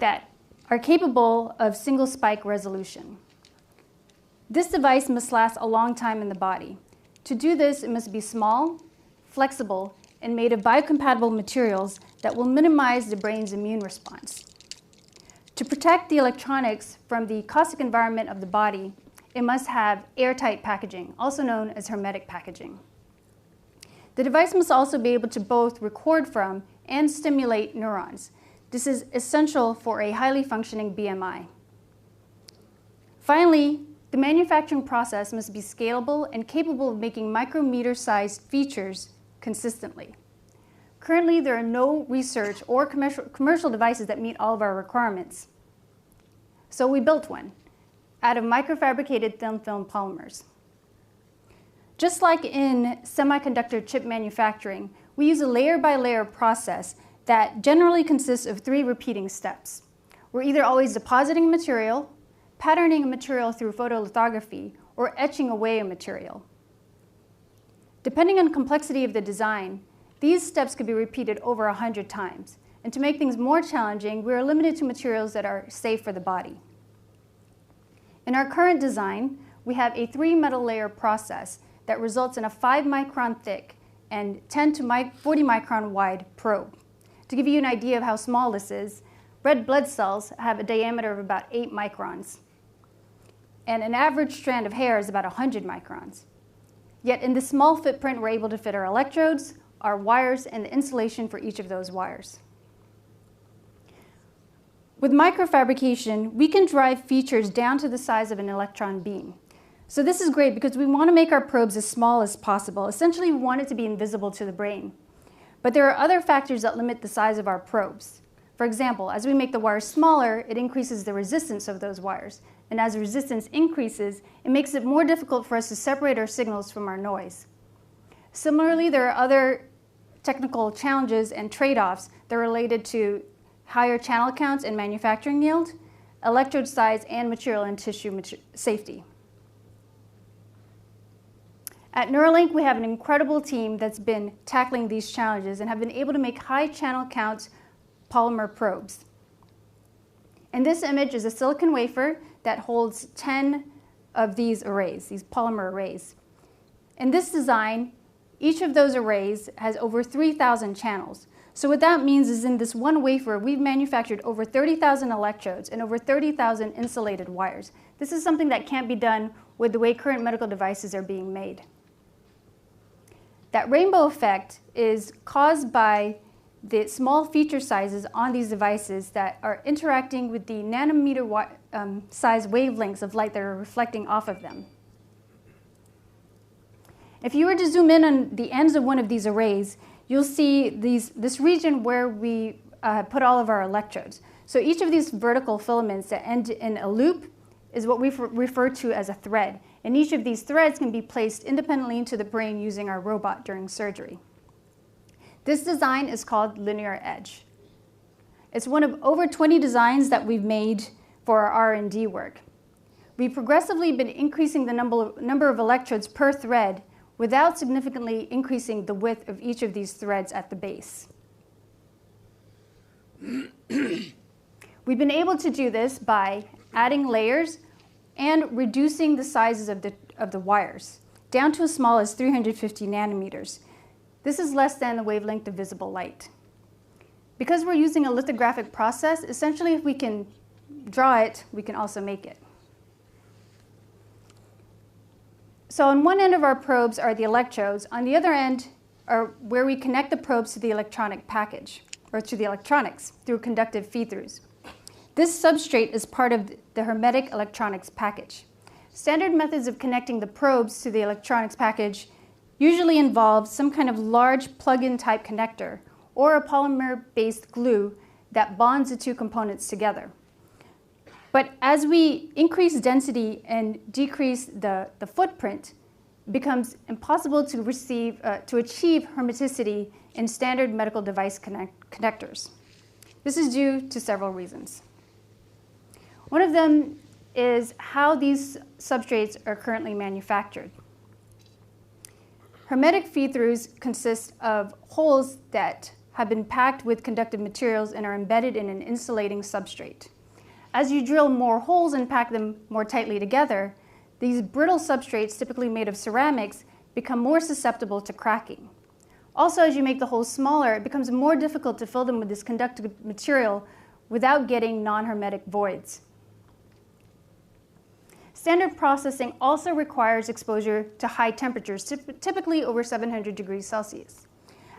that are capable of single spike resolution. This device must last a long time in the body. To do this, it must be small, flexible, and made of biocompatible materials that will minimize the brain's immune response. To protect the electronics from the caustic environment of the body, it must have airtight packaging, also known as hermetic packaging. The device must also be able to both record from and stimulate neurons. This is essential for a highly functioning BMI. Finally, the manufacturing process must be scalable and capable of making micrometer-sized features consistently. Currently, there are no research or commercial devices that meet all of our requirements. So we built one out of microfabricated thin film polymers. Just like in semiconductor chip manufacturing, we use a layer-by-layer process that generally consists of 3 repeating steps. We're either always depositing material, patterning a material through photolithography, or etching away a material. Depending on the complexity of the design, these steps could be repeated over 100 times. And to make things more challenging, we are limited to materials that are safe for the body. In our current design, we have a 3-metal layer process that results in a 5-micron thick and 10 to 40 micron wide probe. To give you an idea of how small this is, red blood cells have a diameter of about 8 microns, and an average strand of hair is about 100 microns. Yet in this small footprint, we're able to fit our electrodes, our wires, and the insulation for each of those wires. With microfabrication, we can drive features down to the size of an electron beam. So this is great because we want to make our probes as small as possible. Essentially, we want it to be invisible to the brain. But there are other factors that limit the size of our probes. For example, as we make the wires smaller, it increases the resistance of those wires. And as the resistance increases, it makes it more difficult for us to separate our signals from our noise. Similarly, there are other technical challenges and trade-offs that are related to higher channel counts and manufacturing yield, electrode size, and material and tissue safety. At Neuralink, we have an incredible team that's been tackling these challenges and have been able to make high channel counts polymer probes. And this image is a silicon wafer that holds 10 of these arrays, these polymer arrays. In this design, each of those arrays has over 3,000 channels. So what that means is in this one wafer, we've manufactured over 30,000 electrodes and over 30,000 insulated wires. This is something that can't be done with the way current medical devices are being made. That rainbow effect is caused by the small feature sizes on these devices that are interacting with the nanometer size wavelengths of light that are reflecting off of them. If you were to zoom in on the ends of one of these arrays, you'll see this region where we put all of our electrodes. So each of these vertical filaments that end in a loop is what we refer to as a thread. And each of these threads can be placed independently into the brain using our robot during surgery. This design is called linear edge. It's one of over 20 designs that we've made for our R&D work. We've progressively been increasing the number of electrodes per thread without significantly increasing the width of each of these threads at the base. We've been able to do this by adding layers and reducing the sizes of the wires down to as small as 350 nanometers. This is less than the wavelength of visible light. Because we're using a lithographic process, essentially if we can draw it, we can also make it. So on one end of our probes are the electrodes. On the other end are where we connect the probes to the electronic package, or to the electronics through conductive feed-throughs. This substrate is part of the hermetic electronics package. Standard methods of connecting the probes to the electronics package usually involve some kind of large plug-in type connector or a polymer-based glue that bonds the two components together. But as we increase density and decrease the footprint, it becomes impossible to achieve hermeticity in standard medical device connectors. This is due to several reasons. One of them is how these substrates are currently manufactured. Hermetic feed-throughs consist of holes that have been packed with conductive materials and are embedded in an insulating substrate. As you drill more holes and pack them more tightly together, these brittle substrates, typically made of ceramics, become more susceptible to cracking. Also, as you make the holes smaller, it becomes more difficult to fill them with this conductive material without getting non-hermetic voids. Standard processing also requires exposure to high temperatures, typically over 700 degrees Celsius.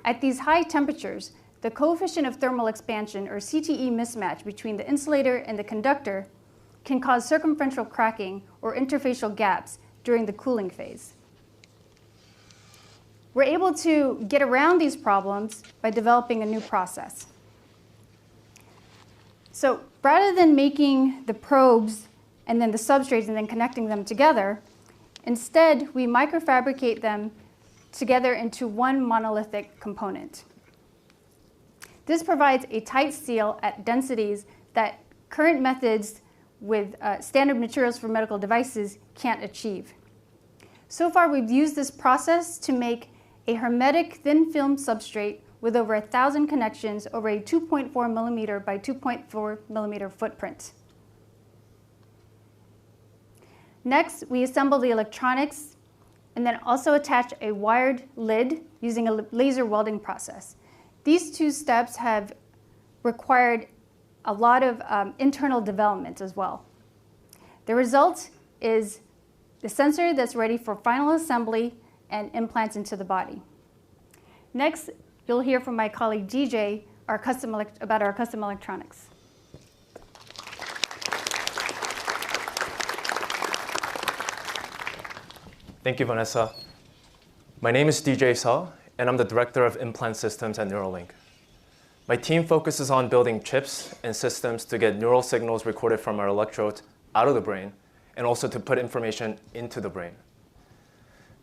At these high temperatures, the coefficient of thermal expansion, or CTE mismatch, between the insulator and the conductor can cause circumferential cracking or interfacial gaps during the cooling phase. We're able to get around these problems by developing a new process. So rather than making the probes and then the substrates and then connecting them together, instead we microfabricate them together into one monolithic component. This provides a tight seal at densities that current methods with standard materials for medical devices can't achieve. So far, we've used this process to make a hermetic thin film substrate with over 1,000 connections over a 2.4 millimeter by 2.4 millimeter footprint. Next, we assemble the electronics and then also attach a wired lid using a laser welding process. These two steps have required a lot of internal development as well. The result is the sensor that's ready for final assembly and implants into the body. Next, you'll hear from my colleague DJ about our custom electronics. Thank you, Vanessa. My name is DJ Saw, and I'm the Director of Implant Systems at Neuralink. My team focuses on building chips and systems to get neural signals recorded from our electrodes out of the brain, and also to put information into the brain.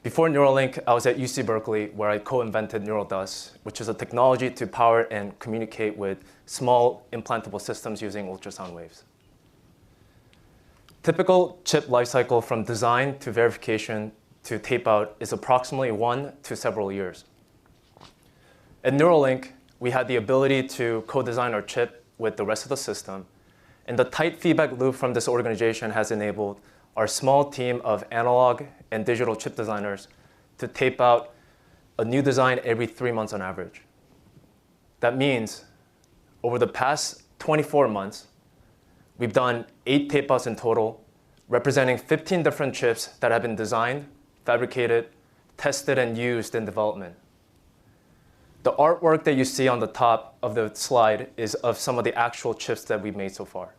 Before Neuralink, I was at UC Berkeley, where I co-invented NeuralDust, which is a technology to power and communicate with small implantable systems using ultrasound waves. Typical chip lifecycle from design to verification to tape out is approximately 1 to several years. At Neuralink, we had the ability to co-design our chip with the rest of the system. And the tight feedback loop from this organization has enabled our small team of analog and digital chip designers to tape out a new design every 3 months on average. That means over the past 24 months, we've done 8 tape outs in total, representing 15 different chips that have been designed, fabricated, tested, and used in development. The artwork that you see on the top of the slide is of some of the actual chips that we've made so far.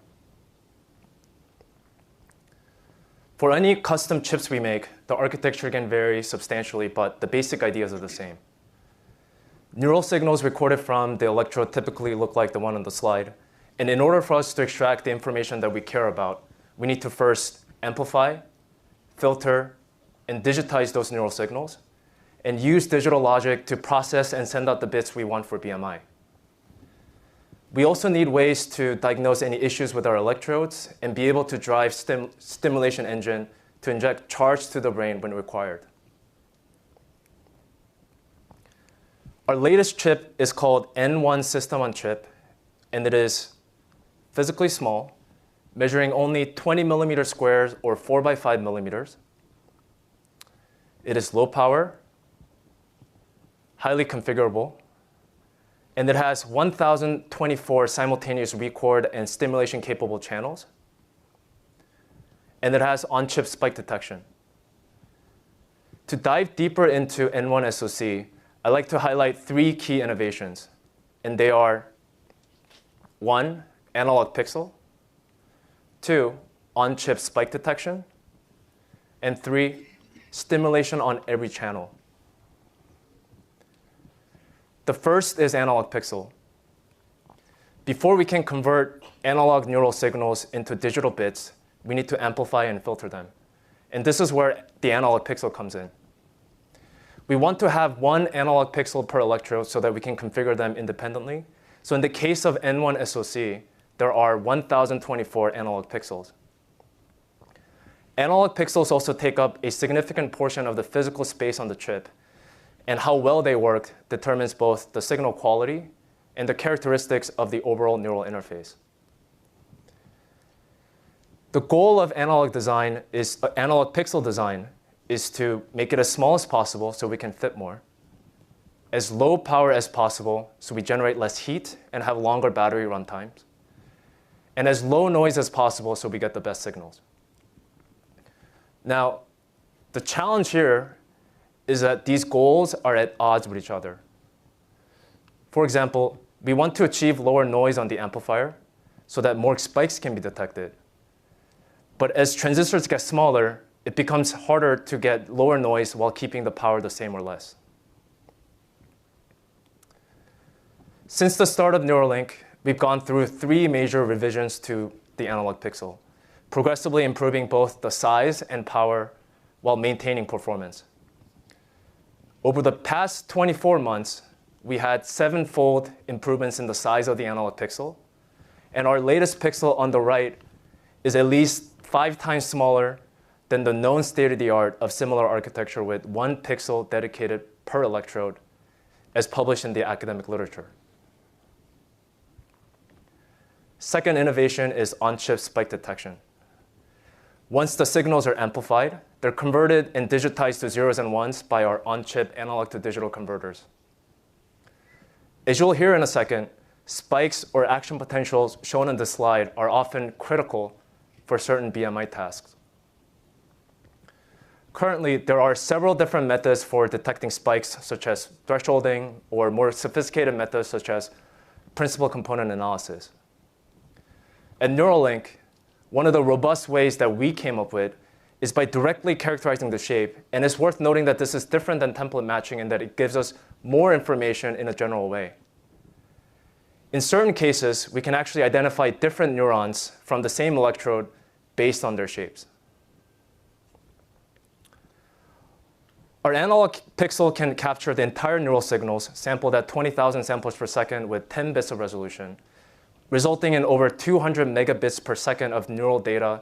For any custom chips we make, the architecture can vary substantially, but the basic ideas are the same. Neural signals recorded from the electrode typically look like the one on the slide. And in order for us to extract the information that we care about, we need to first amplify, filter, and digitize those neural signals, and use digital logic to process and send out the bits we want for BMI. We also need ways to diagnose any issues with our electrodes and be able to drive stimulation engine to inject charge to the brain when required. Our latest chip is called N1 System on Chip, and it is physically small, measuring only 20 millimeters squared or 4 by 5 millimeters. It is low power, highly configurable, and it has 1,024 simultaneous record and stimulation capable channels. And it has on-chip spike detection. To dive deeper into N1 SoC, I'd like to highlight 3 key innovations. And they are 1, analog pixel, 2, on-chip spike detection, and 3, stimulation on every channel. The first is analog pixel. Before we can convert analog neural signals into digital bits, we need to amplify and filter them. And this is where the analog pixel comes in. We want to have 1 analog pixel per electrode so that we can configure them independently. So in the case of N1 SoC, there are 1,024 analog pixels. Analog pixels also take up a significant portion of the physical space on the chip, and how well they work determines both the signal quality and the characteristics of the overall neural interface. The goal of analog pixel design is to make it as small as possible so we can fit more, as low power as possible so we generate less heat and have longer battery run times, and as low noise as possible so we get the best signals. Now, the challenge here is that these goals are at odds with each other. For example, we want to achieve lower noise on the amplifier so that more spikes can be detected. But as transistors get smaller, it becomes harder to get lower noise while keeping the power the same or less. Since the start of Neuralink, we've gone through 3 major revisions to the analog pixel, progressively improving both the size and power while maintaining performance. Over the past 24 months, we had 7-fold improvements in the size of the analog pixel. And our latest pixel on the right is at least 5 times smaller than the known state-of-the-art of similar architecture with 1 pixel dedicated per electrode, as published in the academic literature. Second innovation is on-chip spike detection. Once the signals are amplified, they're converted and digitized to zeros and ones by our on-chip analog-to-digital converters. As you'll hear in a second, spikes or action potentials shown on this slide are often critical for certain BMI tasks. Currently, there are several different methods for detecting spikes, such as thresholding, or more sophisticated methods such as principal component analysis. At Neuralink, one of the robust ways that we came up with is by directly characterizing the shape. And it's worth noting that this is different than template matching in that it gives us more information in a general way. In certain cases, we can actually identify different neurons from the same electrode based on their shapes. Our analog pixel can capture the entire neural signals sampled at 20,000 samples per second with 10 bits of resolution, resulting in over 200 megabits per second of neural data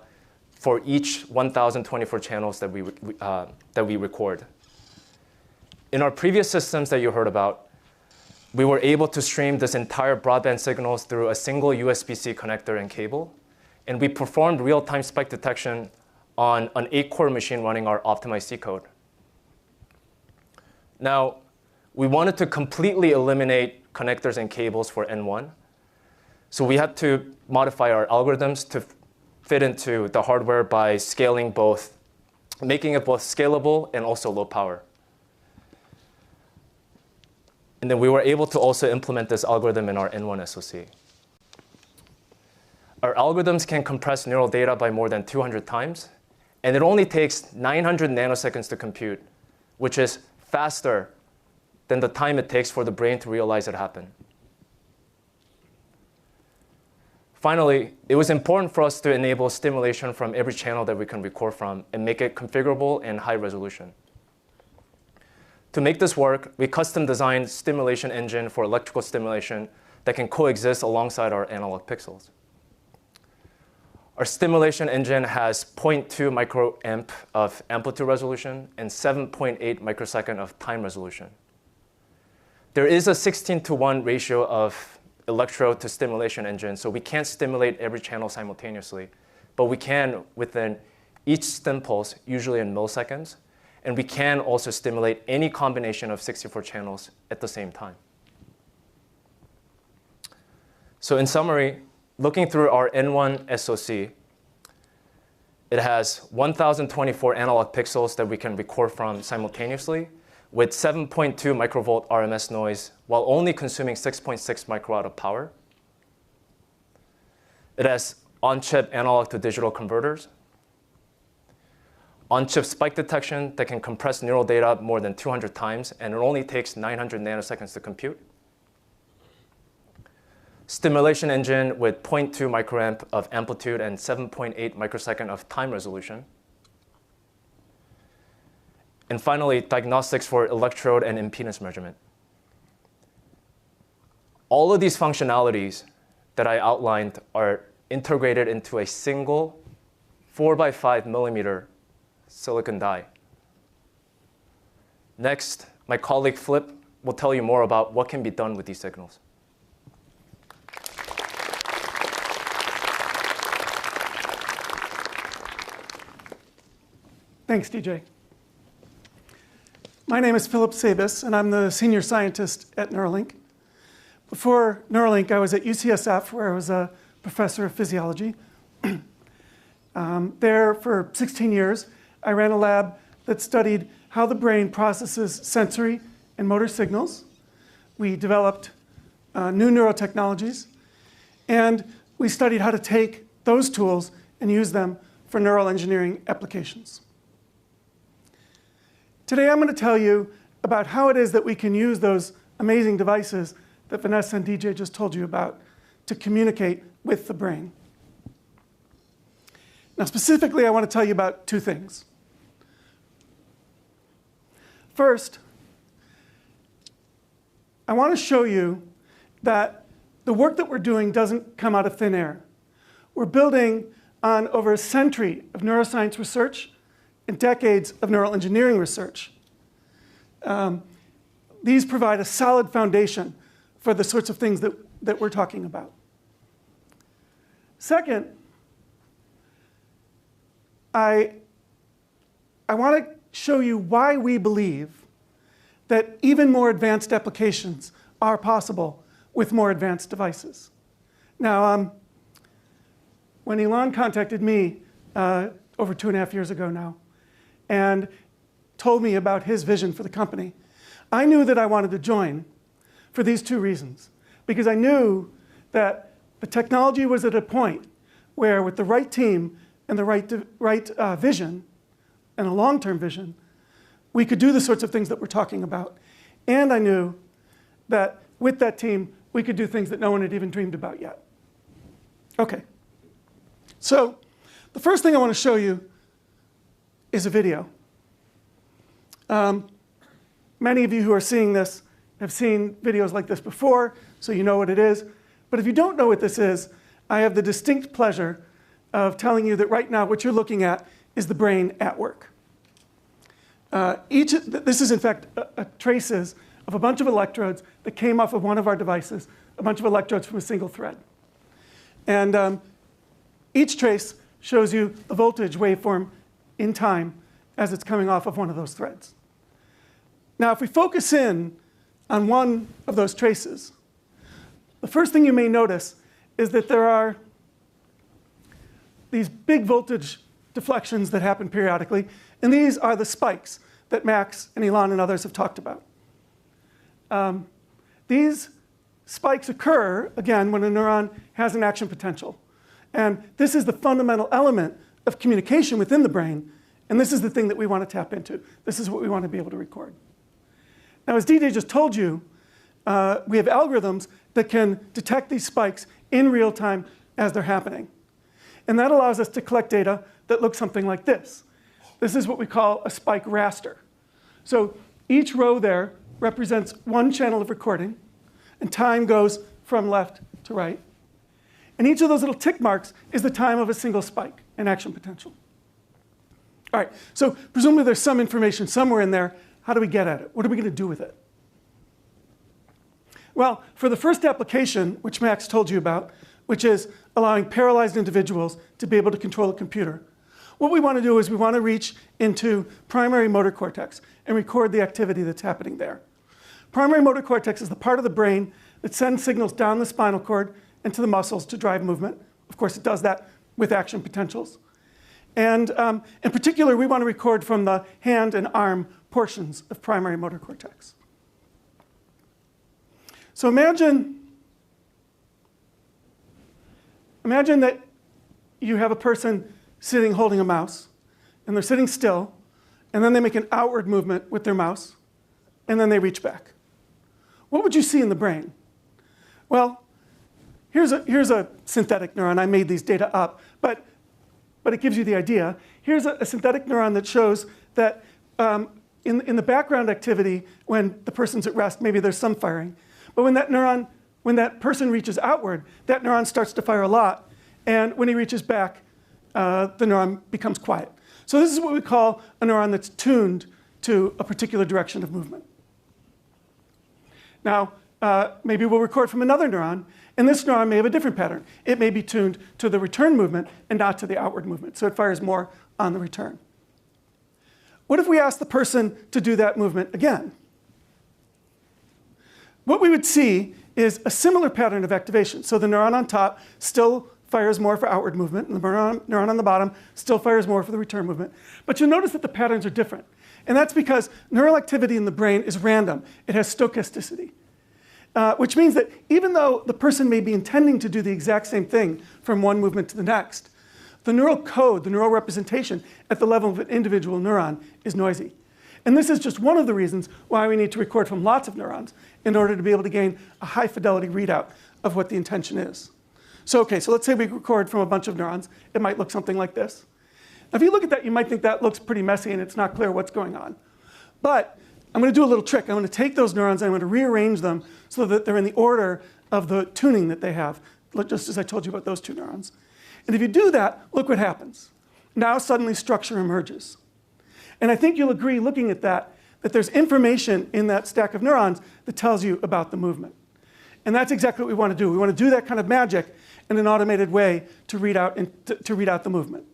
for each 1,024 channels that we record. In our previous systems that you heard about, we were able to stream this entire broadband signals through a single USB-C connector and cable. And we performed real-time spike detection on an 8-core machine running our optimized C code. Now, we wanted to completely eliminate connectors and cables for N1. So we had to modify our algorithms to fit into the hardware by scaling both, making it both scalable and also low power. And then we were able to also implement this algorithm in our N1 SoC. Our algorithms can compress neural data by more than 200 times, and it only takes 900 nanoseconds to compute, which is faster than the time it takes for the brain to realize it happened. Finally, it was important for us to enable stimulation from every channel that we can record from and make it configurable and high resolution. To make this work, we custom designed stimulation engine for electrical stimulation that can coexist alongside our analog pixels. Our stimulation engine has 0.2 microamp of amplitude resolution and 7.8 microsecond of time resolution. There is a 16:1 ratio of electrode to stimulation engine, so we can't stimulate every channel simultaneously, but we can within each stim pulse, usually in milliseconds, and we can also stimulate any combination of 64 channels at the same time. So in summary, looking through our N1 SoC, it has 1,024 analog pixels that we can record from simultaneously with 7.2 microvolt RMS noise while only consuming 6.6 microwatt of power. It has on-chip analog to digital converters, on-chip spike detection that can compress neural data more than 200 times, and it only takes 900 nanoseconds to compute. Stimulation engine with 0.2 microamp of amplitude and 7.8 microsecond of time resolution. And finally, diagnostics for electrode and impedance measurement. All of these functionalities that I outlined are integrated into a single 4x5 millimeter silicon die. Next, my colleague Flip will tell you more about what can be done with these signals. Thanks, DJ. My name is Philip Sabis, and I'm the senior scientist at Neuralink. Before Neuralink, I was at UCSF, where I was a professor of physiology. There, for 16 years, I ran a lab that studied how the brain processes sensory and motor signals. We developed new neurotechnologies, and we studied how to take those tools and use them for neural engineering applications. Today, I'm going to tell you about how it is that we can use those amazing devices that Vanessa and DJ just told you about to communicate with the brain. Now, specifically, I want to tell you about two things. First, I want to show you that the work that we're doing doesn't come out of thin air. We're building on over a century of neuroscience research and decades of neural engineering research. These provide a solid foundation for the sorts of things that we're talking about. Second, I want to show you why we believe that even more advanced applications are possible with more advanced devices. Now, when Elon contacted me over 2.5 years ago now, and told me about his vision for the company, I knew that I wanted to join for these two reasons. Because I knew that the technology was at a point where with the right team and the right vision, and a long-term vision, we could do the sorts of things that we're talking about. And I knew that with that team, we could do things that no one had even dreamed about yet. Okay. So the first thing I want to show you is a video. Many of you who are seeing this have seen videos like this before, so you know what it is. But if you don't know what this is, I have the distinct pleasure of telling you that right now what you're looking at is the brain at work. This is, in fact, traces of a bunch of electrodes that came off of one of our devices, a bunch of electrodes from a single thread. And each trace shows you the voltage waveform in time as it's coming off of one of those threads. Now, if we focus in on one of those traces, the first thing you may notice is that there are these big voltage deflections that happen periodically, and these are the spikes that Max and Elon and others have talked about. These spikes occur, again, when a neuron has an action potential. And this is the fundamental element of communication within the brain, and this is the thing that we want to tap into. This is what we want to be able to record. Now, as DJ just told you, we have algorithms that can detect these spikes in real time as they're happening. And that allows us to collect data that looks something like this. This is what we call a spike raster. So each row there represents one channel of recording, and time goes from left to right. And each of those little tick marks is the time of a single spike in action potential. All right, so presumably there's some information somewhere in there. How do we get at it? What are we going to do with it? Well, for the first application, which Max told you about, which is allowing paralyzed individuals to be able to control a computer, what we want to do is we want to reach into primary motor cortex and record the activity that's happening there. Primary motor cortex is the part of the brain that sends signals down the spinal cord and to the muscles to drive movement. Of course, it does that with action potentials. And in particular, we want to record from the hand and arm portions of primary motor cortex. So imagine that you have a person sitting holding a mouse, and they're sitting still, and then they make an outward movement with their mouse, and then they reach back. What would you see in the brain? Well, here's a synthetic neuron. I made these data up, but it gives you the idea. Here's a synthetic neuron that shows that in the background activity, when the person's at rest, maybe there's some firing. But when that person reaches outward, that neuron starts to fire a lot. And when he reaches back, the neuron becomes quiet. So this is what we call a neuron that's tuned to a particular direction of movement. Now, maybe we'll record from another neuron, and this neuron may have a different pattern. It may be tuned to the return movement and not to the outward movement, so it fires more on the return. What if we ask the person to do that movement again? What we would see is a similar pattern of activation. So the neuron on top still fires more for outward movement, and the neuron on the bottom still fires more for the return movement. But you'll notice that the patterns are different. And that's because neural activity in the brain is random. It has stochasticity, which means that even though the person may be intending to do the exact same thing from one movement to the next, the neural code, the neural representation at the level of an individual neuron is noisy. And this is just one of the reasons why we need to record from lots of neurons in order to be able to gain a high fidelity readout of what the intention is. So let's say we record from a bunch of neurons. It might look something like this. Now, if you look at that, you might think that looks pretty messy and it's not clear what's going on. But I'm going to do a little trick. I'm going to take those neurons and I'm going to rearrange them so that they're in the order of the tuning that they have, just as I told you about those two neurons. And if you do that, look what happens. Now suddenly structure emerges. And I think you'll agree, looking at that there's information in that stack of neurons that tells you about the movement. And that's exactly what we want to do. We want to do that kind of magic in an automated way to read out the movement.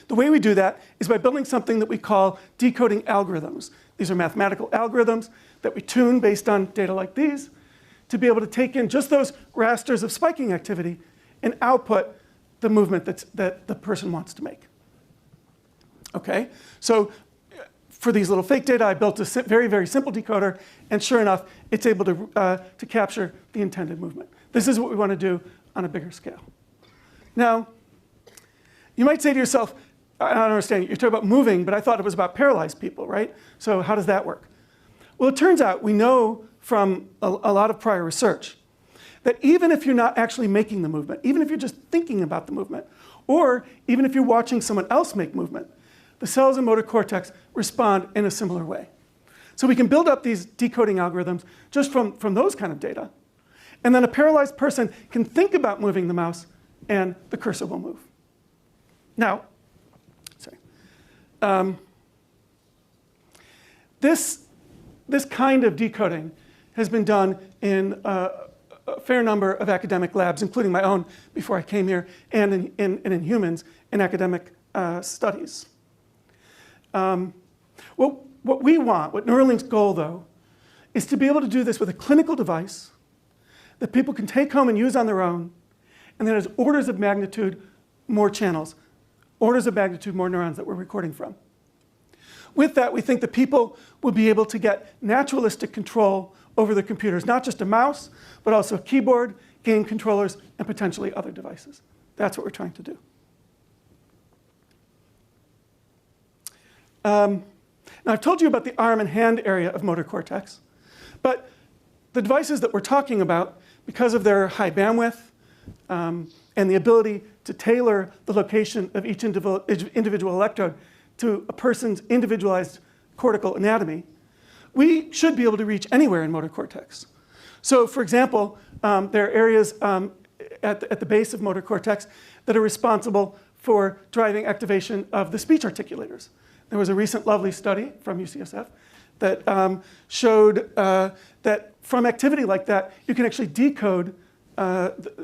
The way we do that is by building something that we call decoding algorithms. These are mathematical algorithms that we tune based on data like these to be able to take in just those rasters of spiking activity and output the movement that the person wants to make. Okay, so for these little fake data, I built a very, very simple decoder, and sure enough, it's able to capture the intended movement. This is what we want to do on a bigger scale. Now, you might say to yourself, I don't understand, you're talking about moving, but I thought it was about paralyzed people, right? So how does that work? Well, it turns out we know from a lot of prior research that even if you're not actually making the movement, even if you're just thinking about the movement, or even if you're watching someone else make movement, the cells in motor cortex respond in a similar way. So we can build up these decoding algorithms just from those kind of data. And then a paralyzed person can think about moving the mouse, and the cursor will move. Now, this this kind of decoding has been done in a fair number of academic labs, including my own before I came here, and in humans in academic studies. What we want, what Neuralink's goal, though, is to be able to do this with a clinical device that people can take home and use on their own, and that has orders of magnitude more channels, orders of magnitude more neurons that we're recording from. With that, we think that people will be able to get naturalistic control over their computers, not just a mouse, but also a keyboard, game controllers, and potentially other devices. That's what we're trying to do. Now, I've told you about the arm and hand area of motor cortex, but the devices that we're talking about, because of their high bandwidth and the ability to tailor the location of each individual electrode to a person's individualized cortical anatomy, we should be able to reach anywhere in motor cortex. So, for example, there are areas at the base of motor cortex that are responsible for driving activation of the speech articulators. There was a recent lovely study from UCSF that showed that from activity like that, you can actually decode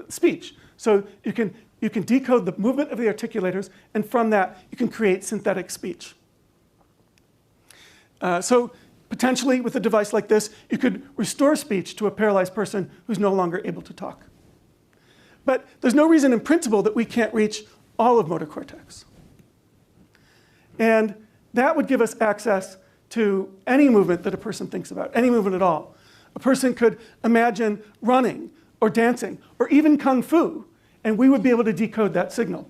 speech. So you can decode the movement of the articulators, and from that, you can create synthetic speech. So potentially, with a device like this, you could restore speech to a paralyzed person who's no longer able to talk. But there's no reason in principle that we can't reach all of motor cortex. And that would give us access to any movement that a person thinks about, any movement at all. A person could imagine running or dancing or even kung fu, and we would be able to decode that signal.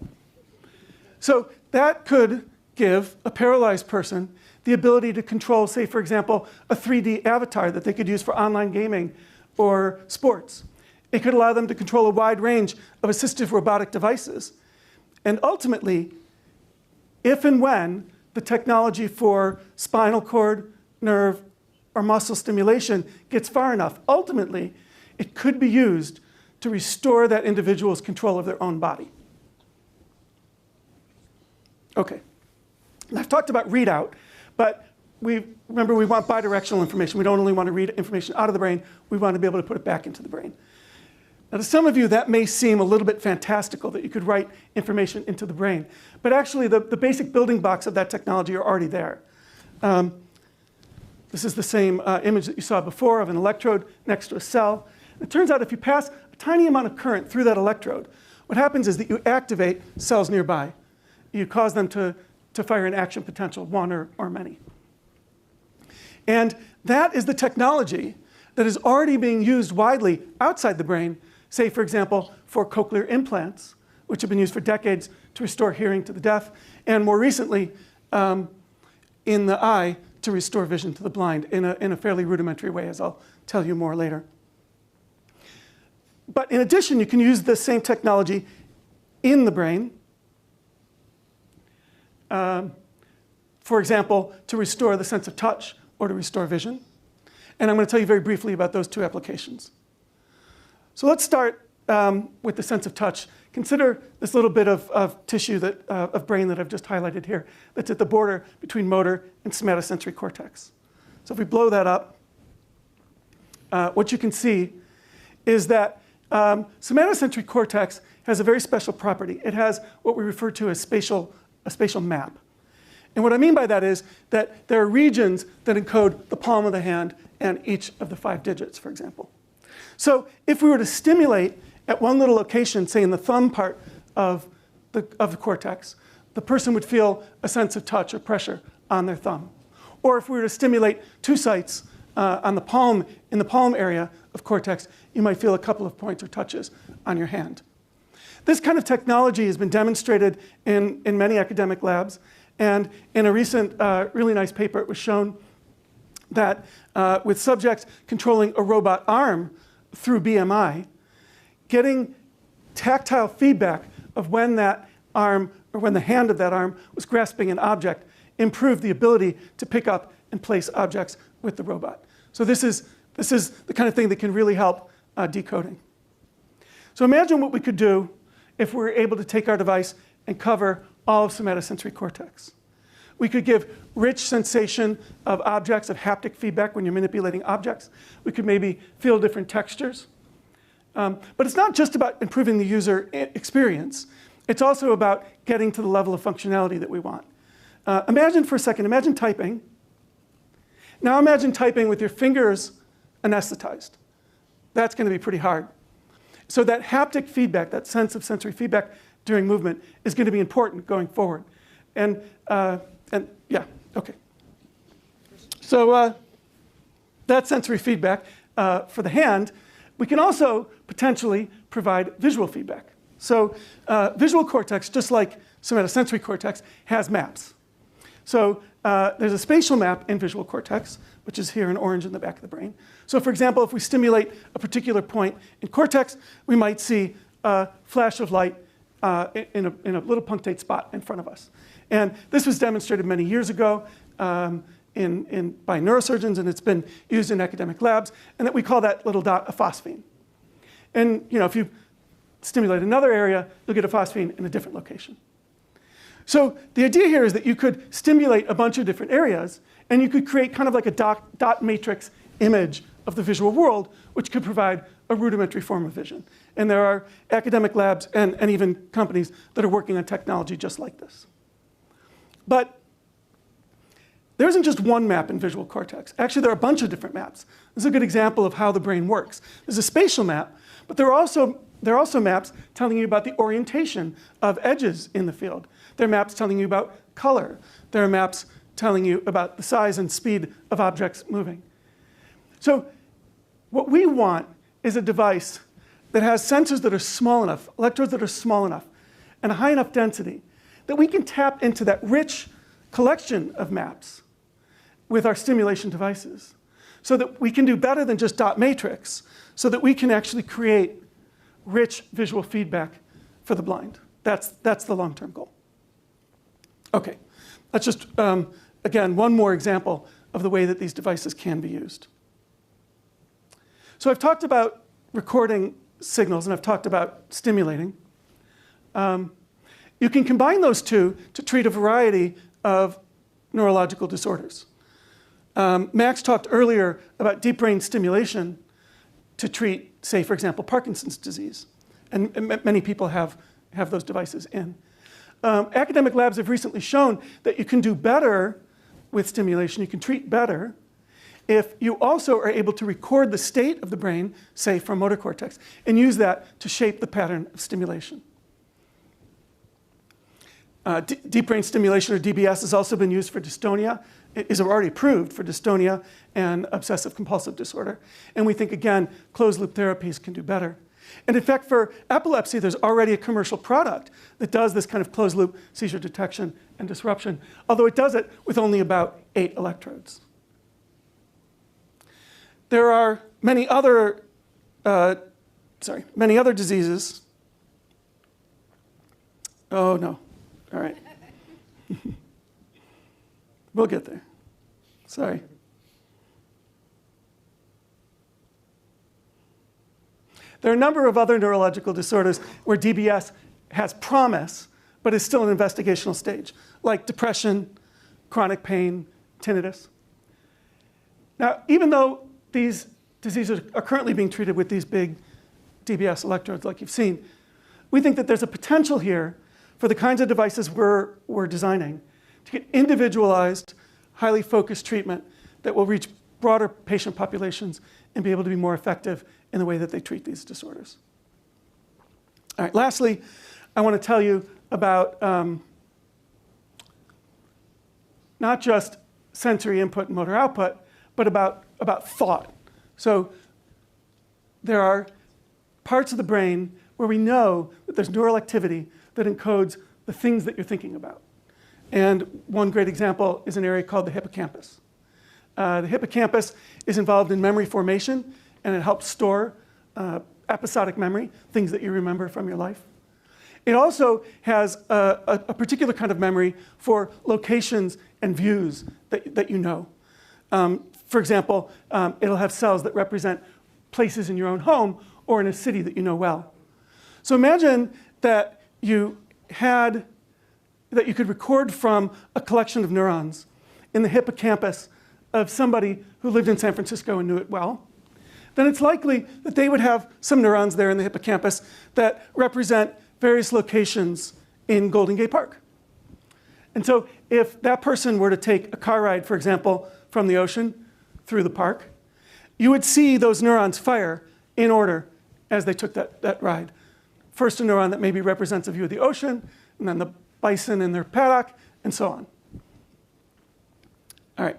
So that could give a paralyzed person the ability to control, say, for example, a 3D avatar that they could use for online gaming or sports. It could allow them to control a wide range of assistive robotic devices. And ultimately, if and when the technology for spinal cord, nerve, or muscle stimulation gets far enough, ultimately, it could be used to restore that individual's control of their own body. Okay. And I've talked about readout, but remember, we want bidirectional information. We don't only want to read information out of the brain, we want to be able to put it back into the brain. Now, to some of you, that may seem a little bit fantastical that you could write information into the brain. But actually, the basic building blocks of that technology are already there. This is the same image that you saw before of an electrode next to a cell. It turns out if you pass a tiny amount of current through that electrode, what happens is that you activate cells nearby. You cause them to fire an action potential, one or many. And that is the technology that is already being used widely outside the brain, say, for example, for cochlear implants, which have been used for decades to restore hearing to the deaf, and more recently, in the eye, to restore vision to the blind in a fairly rudimentary way, as I'll tell you more later. But in addition, you can use the same technology in the brain, for example, to restore the sense of touch or to restore vision. And I'm going to tell you very briefly about those two applications. So let's start with the sense of touch. Consider this little bit of tissue of brain that I've just highlighted here that's at the border between motor and somatosensory cortex. So if we blow that up, what you can see is that somatosensory cortex has a very special property. It has what we refer to as a spatial map. And what I mean by that is that there are regions that encode the palm of the hand and each of the 5 digits, for example. So if we were to stimulate at one little location, say in the thumb part of the cortex, the person would feel a sense of touch or pressure on their thumb. Or if we were to stimulate 2 sites in the palm area of cortex, you might feel a couple of points or touches on your hand. This kind of technology has been demonstrated in many academic labs. And in a recent really nice paper, it was shown that with subjects controlling a robot arm through BMI, getting tactile feedback of when that arm, or when the hand of that arm was grasping an object, improved the ability to pick up and place objects with the robot. So this is the kind of thing that can really help decoding. So imagine what we could do if we were able to take our device and cover all of somatosensory cortex. We could give rich sensation of objects, of haptic feedback when you're manipulating objects. We could maybe feel different textures. But it's not just about improving the user experience. It's also about getting to the level of functionality that we want. Imagine for a second, imagine typing. Now imagine typing with your fingers anesthetized. That's going to be pretty hard. So that haptic feedback, that sense of sensory feedback during movement is going to be important going forward. And yeah, OK. So that sensory feedback for the hand, we can also potentially provide visual feedback. So visual cortex, just like somatosensory cortex, has maps. So there's a spatial map in visual cortex, which is here in orange in the back of the brain. So for example, if we stimulate a particular point in cortex, we might see a flash of light in a little punctate spot in front of us. And this was demonstrated many years ago by neurosurgeons, and it's been used in academic labs, and that we call that little dot a phosphene. And if you stimulate another area, you'll get a phosphene in a different location. So the idea here is that you could stimulate a bunch of different areas, and you could create kind of like a dot matrix image of the visual world, which could provide a rudimentary form of vision. And there are academic labs and even companies that are working on technology just like this. But there isn't just one map in visual cortex. Actually, there are a bunch of different maps. This is a good example of how the brain works. There's a spatial map, but there are also maps telling you about the orientation of edges in the field. There are maps telling you about color. There are maps telling you about the size and speed of objects moving. So what we want is a device that has sensors that are small enough, electrodes that are small enough, and a high enough density that we can tap into that rich collection of maps with our stimulation devices so that we can do better than just dot matrix, so that we can actually create rich visual feedback for the blind. That's the long-term goal. OK, that's just, again, one more example of the way that these devices can be used. So I've talked about recording signals, and I've talked about stimulating. You can combine those two to treat a variety of neurological disorders. Max talked earlier about deep brain stimulation to treat, say, for example, Parkinson's disease. And many people have those devices in. Academic labs have recently shown that you can do better with stimulation, you can treat better, if you also are able to record the state of the brain, say from motor cortex, and use that to shape the pattern of stimulation. Deep brain stimulation, or DBS, has also been used for dystonia. It is already approved for dystonia and obsessive compulsive disorder. And we think, again, closed-loop therapies can do better. And in fact, for epilepsy, there's already a commercial product that does this kind of closed-loop seizure detection and disruption, although it does it with only about 8 electrodes. There are many other diseases. Oh, no. All right. We'll get there. Sorry. There are a number of other neurological disorders where DBS has promise, but is still an investigational stage, like depression, chronic pain, tinnitus. Now, even though these diseases are currently being treated with these big DBS electrodes like you've seen, we think that there's a potential here for the kinds of devices we're designing to get individualized, highly focused treatment that will reach broader patient populations and be able to be more effective in the way that they treat these disorders. All right, lastly, I want to tell you about not just sensory input and motor output, but about thought. So there are parts of the brain where we know that there's neural activity that encodes the things that you're thinking about. And one great example is an area called the hippocampus. The hippocampus is involved in memory formation, and it helps store episodic memory, things that you remember from your life. It also has a particular kind of memory for locations and views that you know. For example, it'll have cells that represent places in your own home or in a city that you know well. So imagine that you had that you could record from a collection of neurons in the hippocampus of somebody who lived in San Francisco and knew it well, then it's likely that they would have some neurons there in the hippocampus that represent various locations in Golden Gate Park. And so if that person were to take a car ride, for example, from the ocean through the park, you would see those neurons fire in order as they took that ride. First, a neuron that maybe represents a view of the ocean, and then the bison in their paddock, and so on. All right.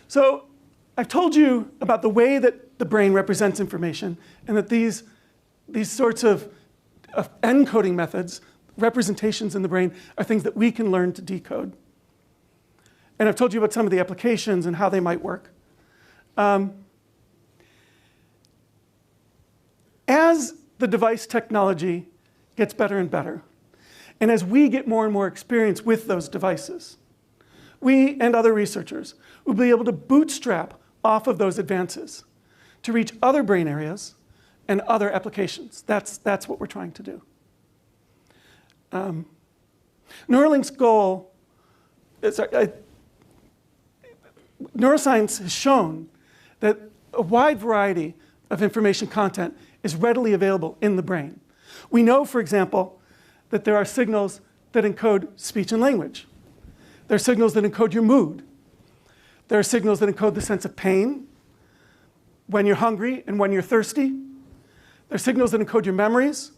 So I've told you about the way that the brain represents information, and that these sorts of encoding methods, representations in the brain, are things that we can learn to decode. And I've told you about some of the applications and how they might work. As the device technology gets better and better, and as we get more and more experience with those devices, we and other researchers will be able to bootstrap off of those advances to reach other brain areas and other applications. That's what we're trying to do. Neuralink's goal is, neuroscience has shown that a wide variety of information content is readily available in the brain. We know, for example, that there are signals that encode speech and language. There are signals that encode your mood. There are signals that encode the sense of pain, when you're hungry and when you're thirsty. There are signals that encode your memories,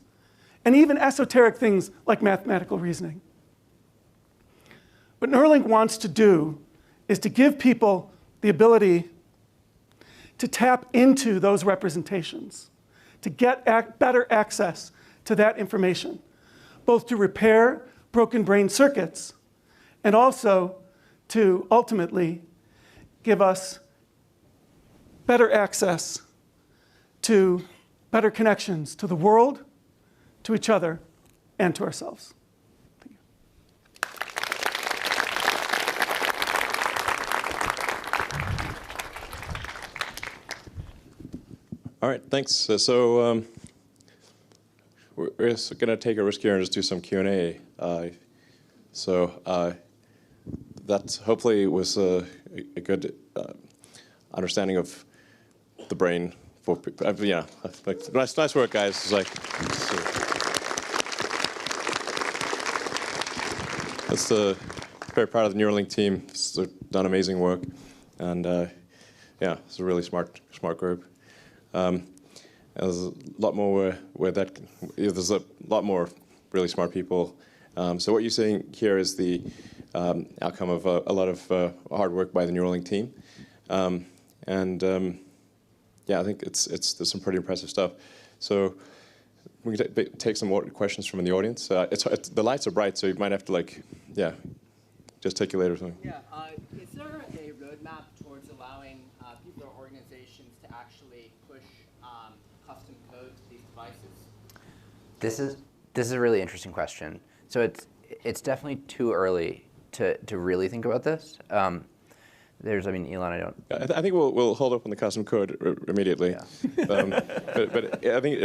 and even esoteric things like mathematical reasoning. What Neuralink wants to do is to give people the ability to tap into those representations, to get better access to that information, both to repair broken brain circuits and also to ultimately give us better access to better connections to the world, to each other, and to ourselves. Thank you. All right, thanks. We're going to take a risk here and just do some Q&A. That hopefully was a good understanding of the brain for people. Yeah, nice work, guys. It's like, that's very proud of the Neuralink team. They've done amazing work, and yeah, it's a really smart group. There's a lot more there's a lot more really smart people. So what you're seeing here is the outcome of a lot of hard work by the Neuralink team, yeah, I think there's some pretty impressive stuff. So we can take some more questions from the audience. The lights are bright, so you might have to just take you later or something. Yeah, is there a roadmap towards allowing people or organizations to actually push custom code to these devices? This is a really interesting question. So it's definitely too early to really think about this. Elon, I don't. I think we'll hold up on the custom code immediately. Yeah. But I think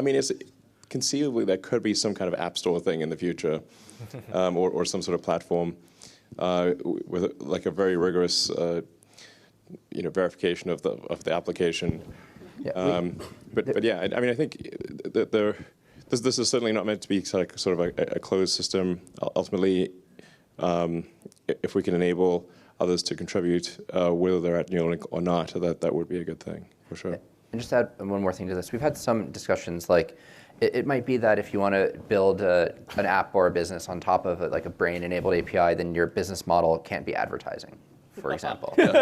it's conceivably there could be some kind of app store thing in the future, or some sort of platform with like a very rigorous verification of the application. Yeah, but yeah, I think that this is certainly not meant to be sort of a closed system. Ultimately, if we can enable others to contribute, whether they're at Neuralink or not, that would be a good thing, for sure. And just to add one more thing to this, we've had some discussions, like it might be that if you want to build an app or a business on top of a brain-enabled API, then your business model can't be advertising, for example. It's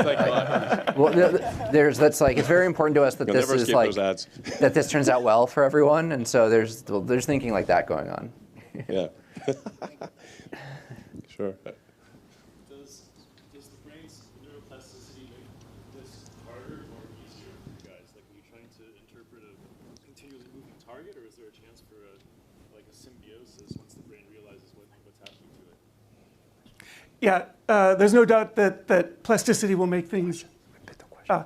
very important to us that this is that this turns out well for everyone, and so there's thinking like that going on. Yeah. Sure. Does the brain's neuroplasticity make this harder or easier for you guys? Like, are you trying to interpret a continually moving target, or is there a chance for a symbiosis once the brain realizes what's happening to it? Yeah, there's no doubt that plasticity will make things. So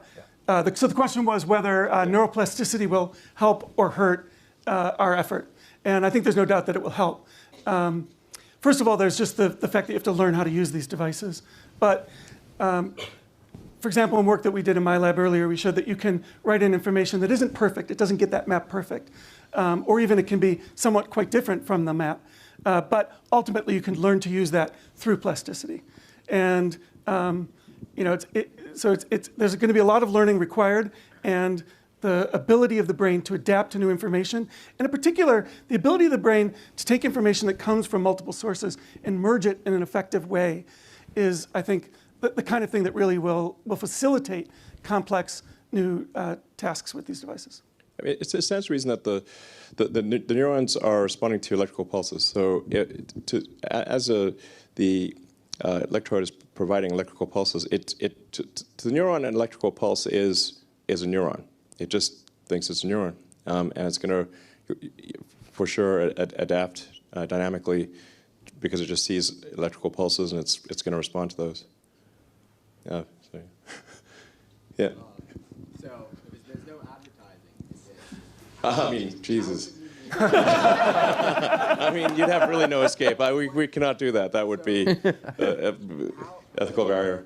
the question was whether neuroplasticity will help or hurt our effort. And I think there's no doubt that it will help. First of all, there's just the fact that you have to learn how to use these devices. But for example, in work that we did in my lab earlier, we showed that you can write in information that isn't perfect. It doesn't get that map perfect. Or even it can be somewhat quite different from the map. But ultimately, you can learn to use that through plasticity. And there's going to be a lot of learning required, and the ability of the brain to adapt to new information, and in particular, the ability of the brain to take information that comes from multiple sources and merge it in an effective way is, I think, the kind of thing that really will facilitate complex new tasks with these devices. I mean, it's a sense reason that the neurons are responding to electrical pulses. So the electrode is providing electrical pulses, to the neuron, an electrical pulse is a neuron. It just thinks it's a neuron, and it's going to, for sure, adapt dynamically because it just sees electrical pulses, and it's going to respond to those. Yeah. So, yeah. So there's no advertising. I mean, Jesus. I mean, you'd have really no escape. We cannot do that. That would be ethical barrier.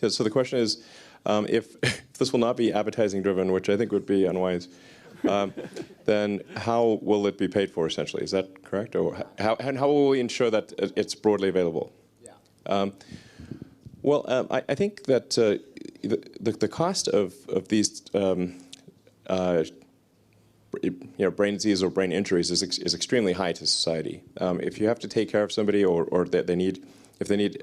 So the question is, if this will not be advertising driven, which I think would be unwise, then how will it be paid for, essentially? Is that correct? Or how will we ensure that it's broadly available? Yeah. I think that the cost of these brain disease or brain injuries is extremely high to society. If you have to take care of somebody, or if they need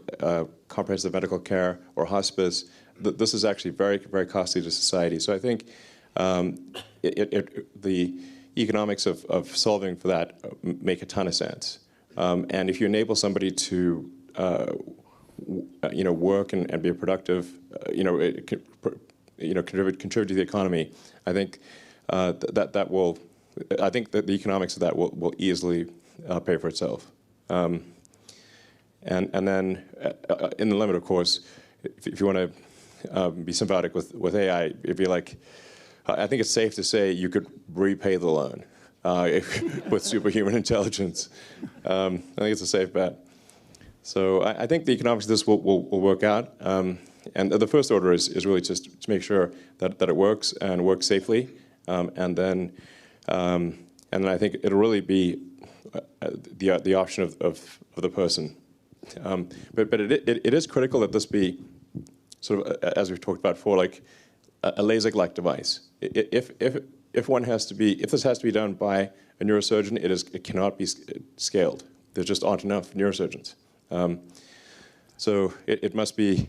comprehensive medical care or hospice, this is actually very, very costly to society. So I think the economics of solving for that make a ton of sense. And if you enable somebody to work and be productive, contribute to the economy, I think that will. I think that the economics of that will easily pay for itself. And then, in the limit, of course, if you want to be symbiotic with AI, it'd be like, I think it's safe to say you could repay the loan with superhuman intelligence. I think it's a safe bet. So I think the economics of this will work out. And the first order is really just to make sure that it works and works safely. And then I think it'll really be the option of the person. But it is critical that this be sort of, as we've talked about before, like a LASIK-like device. If this has to be done by a neurosurgeon, it cannot be scaled. There just aren't enough neurosurgeons. So it must be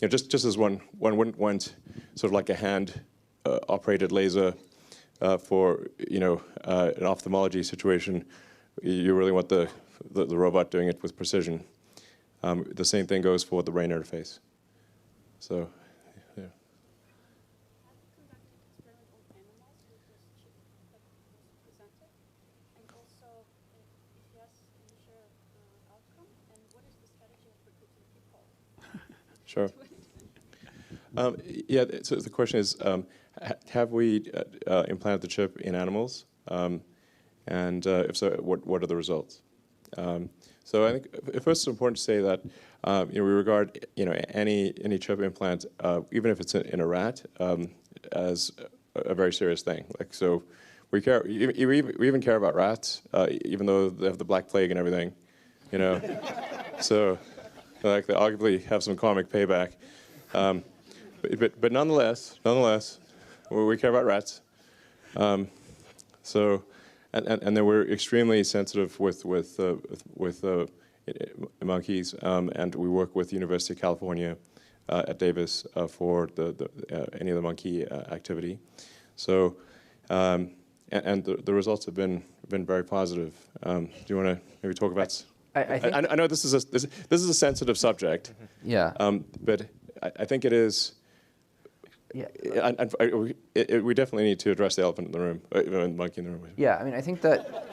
just as one wouldn't want sort of like a hand operated laser for an ophthalmology situation. You really want the robot doing it with precision. The same thing goes for the brain interface. So, yeah. Sure. Yeah, so the question is, have we implanted the chip in animals? And if so, what are the results? So I think first it's important to say that we regard any chip implant, even if it's in a rat, as a very serious thing. Like, so we even care about rats, even though they have the Black Plague and everything, So like they arguably have some karmic payback, but nonetheless, we care about rats. So. And then we're extremely sensitive with monkeys, and we work with the University of California at Davis for any of the monkey activity. So, and the results have been very positive. Do you want to maybe talk about? I know this is a sensitive subject. Yeah. But I think it is. Yeah, we definitely need to address the elephant in the room, the monkey in the room. Yeah, I mean, I think that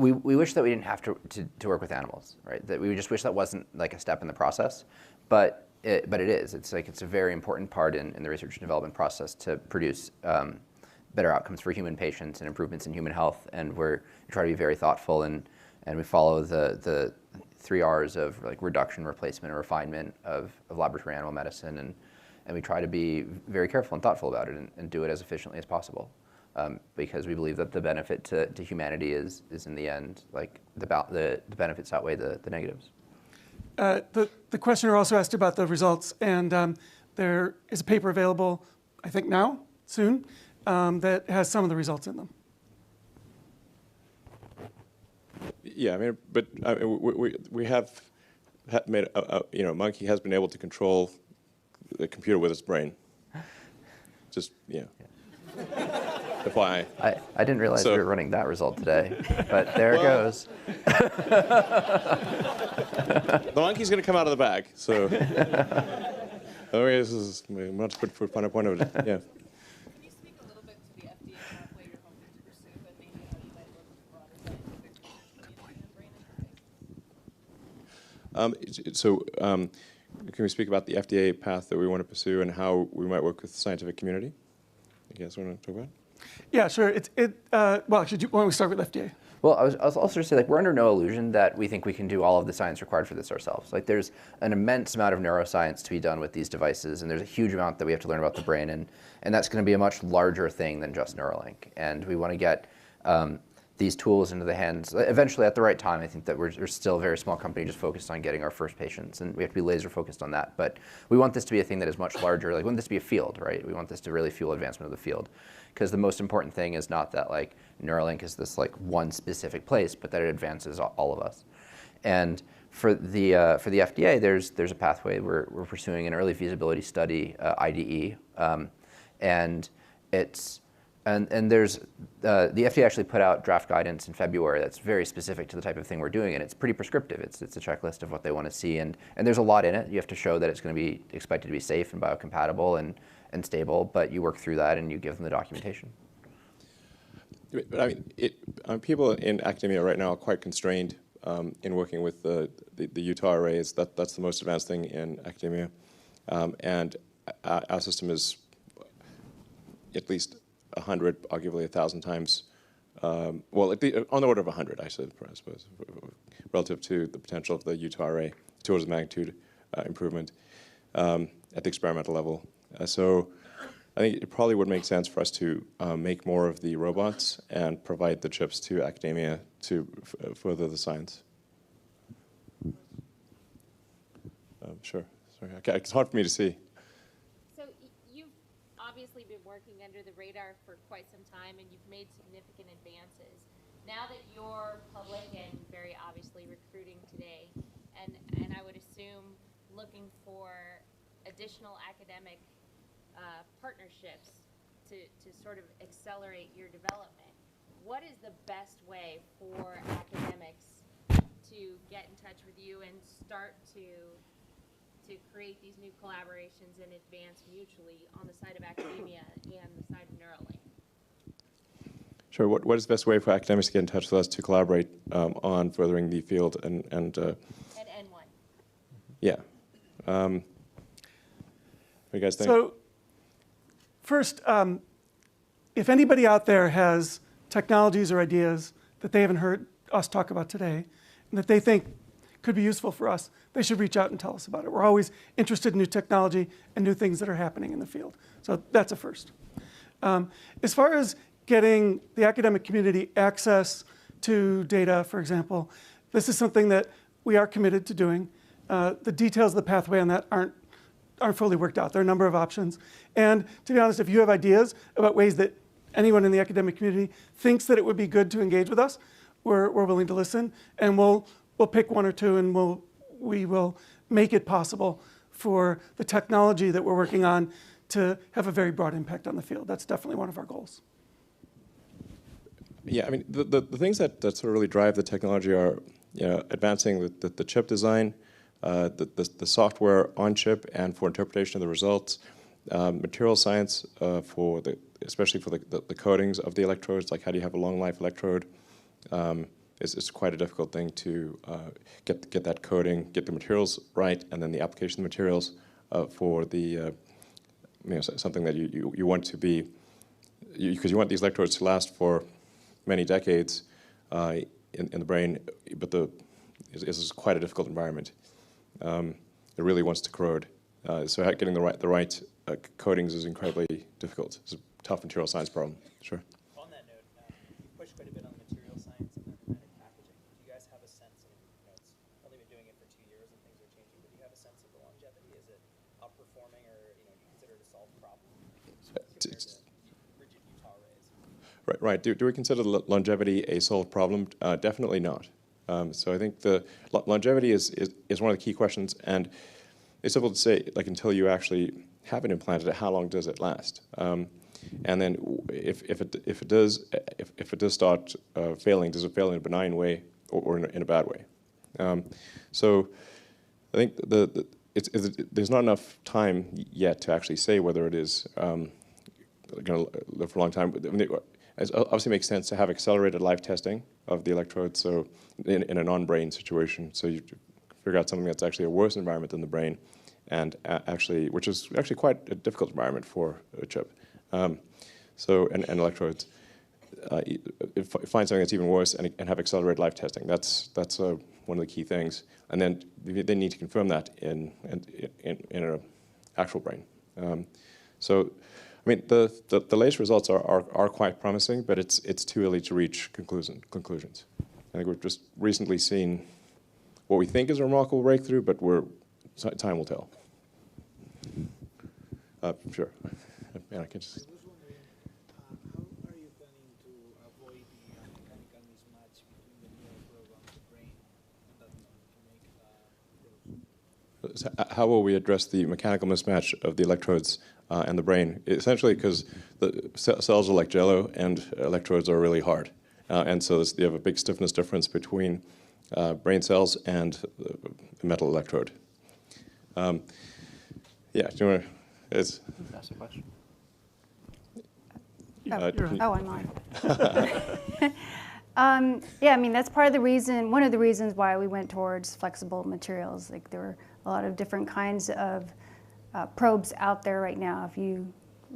we wish that we didn't have to work with animals, right? That we just wish that wasn't like a step in the process, but it is. It's a very important part in the research and development process to produce better outcomes for human patients and improvements in human health. And we try to be very thoughtful and we follow the 3 R's of like reduction, replacement, and refinement of laboratory animal medicine, and we try to be very careful and thoughtful about it and do it as efficiently as possible. Because we believe that the benefit to humanity is in the end, like the benefits outweigh the negatives. The questioner also asked about the results, and there is a paper available, I think now, soon, that has some of the results in them. Yeah, I mean, but we have made a monkey has been able to control the computer with its brain. Just FYI. I didn't realize we were running that result today, but there it goes. The monkey's going to come out of the bag, so. This is not to put finer point of it. Yeah. Can you speak a little bit to the FDA pathway you're hoping to pursue, but maybe how you might work with broader scientific community and brain interface? So, can we speak about the FDA path that we want to pursue and how we might work with the scientific community? You guys want to talk about it? Yeah, sure. Well, actually, why don't we start with FDA? Well, I was also going to say, like, we're under no illusion that we think we can do all of the science required for this ourselves. Like, there's an immense amount of neuroscience to be done with these devices, and there's a huge amount that we have to learn about the brain, and that's going to be a much larger thing than just Neuralink. And we want to get these tools into the hands, eventually at the right time. I think that we're still a very small company just focused on getting our first patients, and we have to be laser focused on that. But we want this to be a thing that is much larger. Like, we want this to be a field, right? We want this to really fuel advancement of the field. Because the most important thing is not that like Neuralink is this like one specific place, but that it advances all of us. And for the FDA, there's a pathway. We're pursuing an early feasibility study, IDE, and there's the FDA actually put out draft guidance in February that's very specific to the type of thing we're doing, and it's pretty prescriptive. It's a checklist of what they want to see, and there's a lot in it. You have to show that it's going to be expected to be safe and biocompatible and stable, but you work through that and you give them the documentation. But I mean, people in academia right now are quite constrained in working with the Utah arrays. That's the most advanced thing in academia, and our system is at least 100, arguably 1,000 times. Well, on the order of 100, I suppose, relative to the potential of the Utah array, 2 orders of magnitude improvement at the experimental level. So I think it probably would make sense for us to make more of the robots and provide the chips to academia to further the science. Sure. Sorry. Okay. It's hard for me to see. So you've obviously been working under the radar for quite some time, and you've made significant advances. Now that you're public and very obviously recruiting today, and I would assume looking for additional academic partnerships to sort of accelerate your development, what is the best way for academics to get in touch with you and start to create these new collaborations and advance mutually on the side of academia and the side of Neuralink? Sure. What is the best way for academics to get in touch with us to collaborate on furthering the field and At N1. Yeah. What do you guys think? So, first, if anybody out there has technologies or ideas that they haven't heard us talk about today and that they think could be useful for us, they should reach out and tell us about it. We're always interested in new technology and new things that are happening in the field. So that's a first. As far as getting the academic community access to data, for example, this is something that we are committed to doing. The details of the pathway on that aren't fully worked out. There are a number of options. And to be honest, if you have ideas about ways that anyone in the academic community thinks that it would be good to engage with us, we're willing to listen. And we'll pick 1 or 2 and we will make it possible for the technology that we're working on to have a very broad impact on the field. That's definitely one of our goals. Yeah, I mean, the things that sort of really drive the technology are, advancing the chip design, the software on chip and for interpretation of the results, material science especially for the coatings of the electrodes, like how do you have a long life electrode, is quite a difficult thing to get that coding, get the materials right, and then the application of the materials for the something that you want to be, because you want these electrodes to last for many decades in the brain, but this is quite a difficult environment. It really wants to corrode. So getting the right coatings is incredibly difficult. It's a tough material science problem. Sure. On that note, you pushed quite a bit on the material science and the hermetic packaging. Do you guys have a sense of, it's only been doing it for 2 years and things are changing, but do you have a sense of the longevity? Is it outperforming, or do you consider it a solved problem compared to rigid Utah arrays? Right. Do we consider the longevity a solved problem? Definitely not. So I think the longevity is one of the key questions, and it's difficult to say, like, until you actually have it implanted, how long does it last? And then if it does start failing, does it fail in a benign way or in a bad way? So I think there's not enough time yet to actually say whether it is going to live for a long time. I mean, it obviously makes sense to have accelerated life testing of the electrodes, so in a non-brain situation, so you figure out something that's actually a worse environment than the brain, and which is actually quite a difficult environment for a chip. So and electrodes, find something that's even worse and have accelerated life testing. That's one of the key things, and then they need to confirm that in an actual brain. So, I mean, the latest results are quite promising, but it's too early to reach conclusions. I think we've just recently seen what we think is a remarkable breakthrough, but time will tell. Sure. Yeah, I can just. I was wondering, how are you planning to avoid the mechanical mismatch between the neural program and the brain, and that to make those? How will we address the mechanical mismatch of the electrodes and the brain? Essentially, because the cells are like jello and electrodes are really hard. And so you have a big stiffness difference between brain cells and the metal electrode. Yeah, do you want to? Ask a question. I'm on. Yeah, I mean, that's part of the reason, one of the reasons why we went towards flexible materials. Like, there were a lot of different kinds of probes out there right now, if you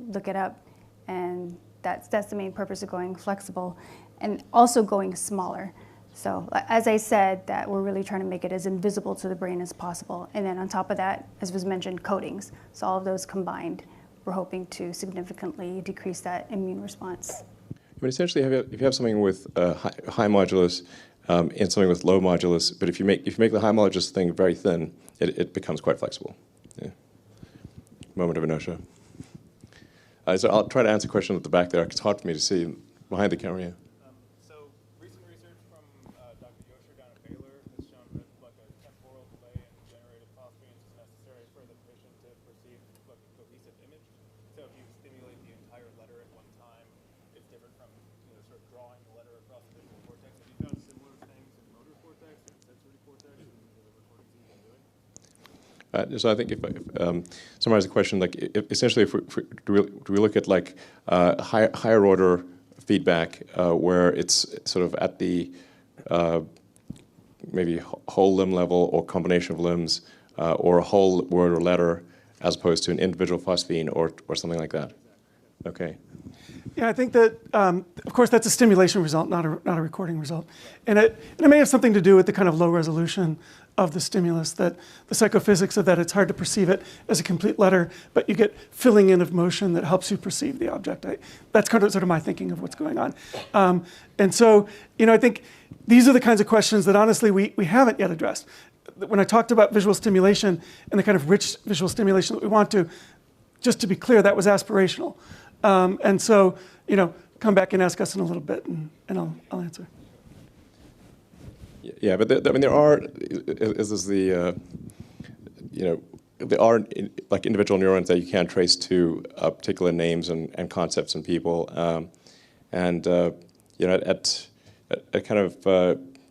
look it up, and that's the main purpose of going flexible, and also going smaller. So, as I said, that we're really trying to make it as invisible to the brain as possible. And then on top of that, as was mentioned, coatings. So all of those combined, we're hoping to significantly decrease that immune response. But essentially, if you have something with high modulus and something with low modulus, but if you make the high modulus thing very thin, it becomes quite flexible. Yeah. Moment of inertia. So I'll try to answer a question at the back there. It's hard for me to see behind the camera. Yeah. So recent research from Dr. Yosher down at Baylor has shown that like a temporal delay in generated phosphines is necessary for the patient to perceive like a cohesive image. So if you stimulate the entire letter at one time, it's different from sort of drawing the letter across the visual cortex. Have you found similar things in motor cortex and sensory cortex in the recordings you've been doing? So I think if summarize the question, like essentially, do we look at like higher order feedback where it's sort of at the maybe whole limb level or combination of limbs or a whole word or letter as opposed to an individual phosphine or something like that? Okay. Yeah, I think that, of course, that's a stimulation result, not a recording result. And it may have something to do with the kind of low resolution of the stimulus, that the psychophysics of that, it's hard to perceive it as a complete letter, but you get filling in of motion that helps you perceive the object. That's kind of sort of my thinking of what's going on. And so, I think these are the kinds of questions that honestly we haven't yet addressed. When I talked about visual stimulation and the kind of rich visual stimulation that we want to, just to be clear, that was aspirational. And so, come back and ask us in a little bit, and I'll answer. Yeah, but there are, there are like individual neurons that you can trace to particular names and concepts and people, at kind of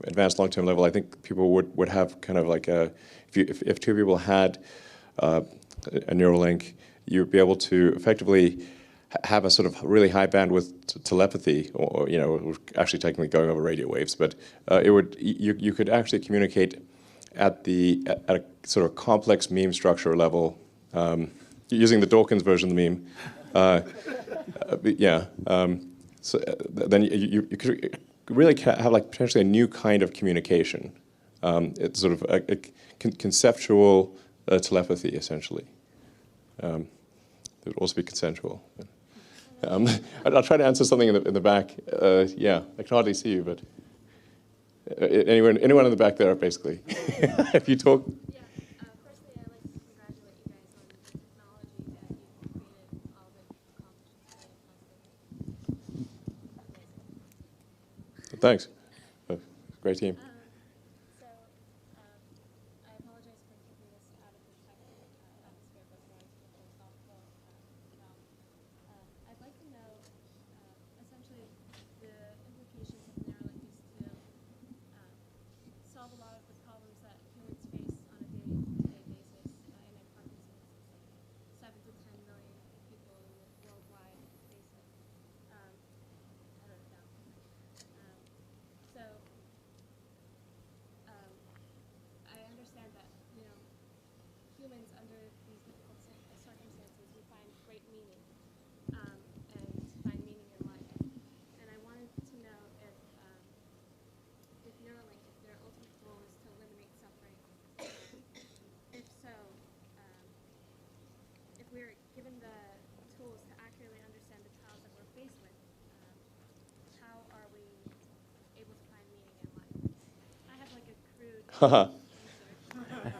advanced long-term level, I think people would have kind of like if two people had a Neuralink, you'd be able to effectively have a sort of really high bandwidth telepathy, or we're actually technically going over radio waves, but you could actually communicate at a sort of complex meme structure level, using the Dawkins version of the meme. So then you could really have like potentially a new kind of communication. It's sort of a conceptual telepathy, essentially. It would also be consensual. I'll try to answer something in the back. Yeah, I can hardly see you, but anyone in the back there, basically. If you talk. Yeah, firstly, I'd like to congratulate you guys on the technology that you've created, all the accomplishments. Thanks. Great team. So, I apologize for keeping this out of the tech atmosphere, but more into the philosophical realm. I'd like to know, essentially, the implications of Neuralink is to solve a lot of the problems that humans face on a day-to-day basis in a Parkinson's. 7 to 10 million people worldwide face it. I wrote it down. So, I understand that, humans under these difficult circumstances, we find great meaning and find meaning in life. And I wanted to know if Neuralink, if their ultimate goal is to eliminate suffering. If so, if we're given the tools to accurately understand the trials that we're faced with, how are we able to find meaning in life? I have like a crude answer.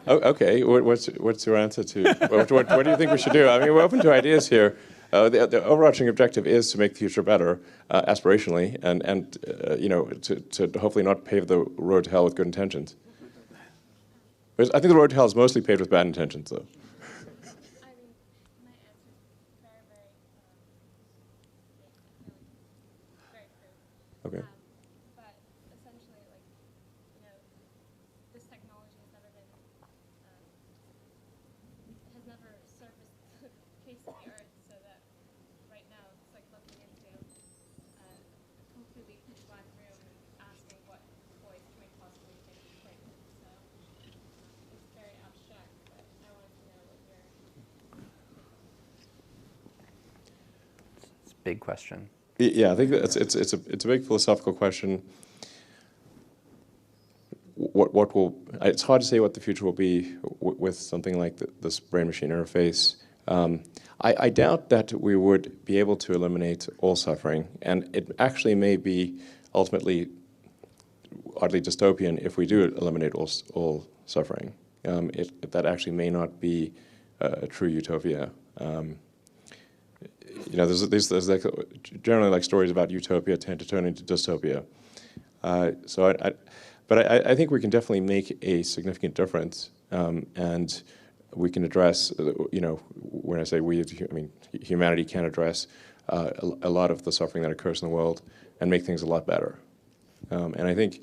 Oh, okay. What's your answer to what do you think we should do? I mean, we're open to ideas here. The overarching objective is to make the future better, aspirationally, and to hopefully not pave the road to hell with good intentions. Whereas I think the road to hell is mostly paved with bad intentions, though. I mean, my answer is very, very, very crude. Okay. But essentially, this technology has never been, has never surfaced the face of the earth, so that right now it's like looking into a completely pitch black room and asking what voice can we possibly take place. So it's very abstract, but I wanted to know what your It's a big question. Yeah, I think that it's a big philosophical question. What will? It's hard to say what the future will be with something like this brain-machine interface. I doubt that we would be able to eliminate all suffering, and it actually may be ultimately oddly dystopian if we do eliminate all suffering. That actually may not be a true utopia. There's like generally like stories about utopia tend to turn into dystopia. But I think we can definitely make a significant difference, and we can address, when I say we, I mean humanity can address a lot of the suffering that occurs in the world and make things a lot better. And I think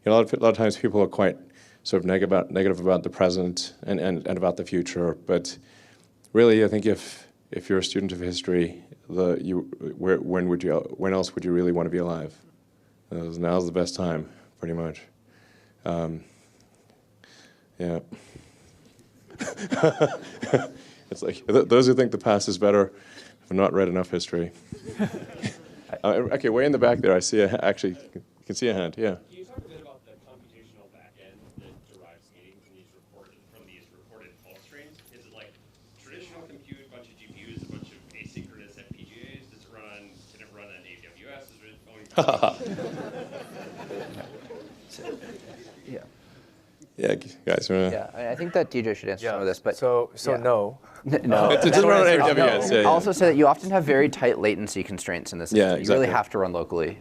a lot of times people are quite sort of negative about the present and about the future, but really I think if you're a student of history, when else would you really want to be alive? Now's the best time, pretty much. Yeah. It's like those who think the past is better have not read enough history. Okay, way in the back there, I see actually, you can see a hand. Yeah. Can you talk a bit about the computational backend that derives meaning from these recorded pulse streams? Is it like traditional compute, a bunch of GPUs, a bunch of asynchronous FPGAs? Can it run on AWS? Is it Yeah. Yeah, guys. Yeah, I think that DJ should answer some of this, but so yeah. No. No. It doesn't run on AWS. I'll also say that you often have very tight latency constraints in this system. Yeah, exactly. You really have to run locally.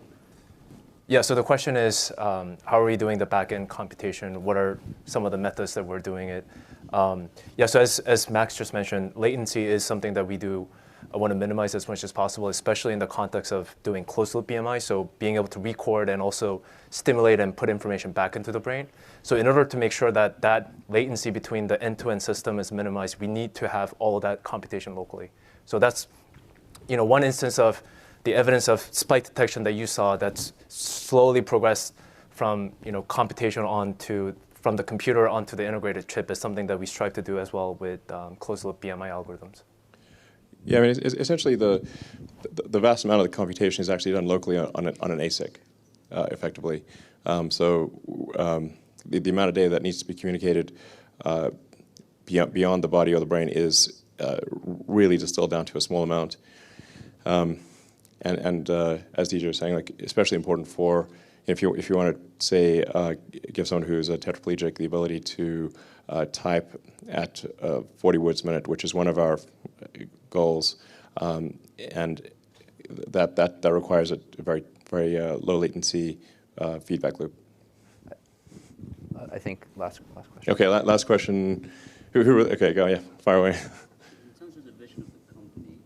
Yeah, so the question is, how are we doing the back-end computation? What are some of the methods that we're doing it? Yeah, so as Max just mentioned, latency is something that we do want to minimize as much as possible, especially in the context of doing closed-loop BMI, so being able to record and also stimulate and put information back into the brain. So in order to make sure that that latency between the end-to-end system is minimized, we need to have all of that computation locally. So that's one instance of the evidence of spike detection that you saw that's slowly progressed from computation from the computer onto the integrated chip is something that we strive to do as well with closed-loop BMI algorithms. Yeah, I mean, essentially the vast amount of the computation is actually done locally on an ASIC, effectively. So the amount of data that needs to be communicated beyond the body or the brain is really distilled down to a small amount. And as DJ was saying, like especially important for if you want to say give someone who's a tetraplegic the ability to type at 40 words a minute, which is one of our goals, and that requires a very low latency feedback loop. I think last question. Okay, last question. Okay, go. Yeah, fire away. In terms of the vision of the company,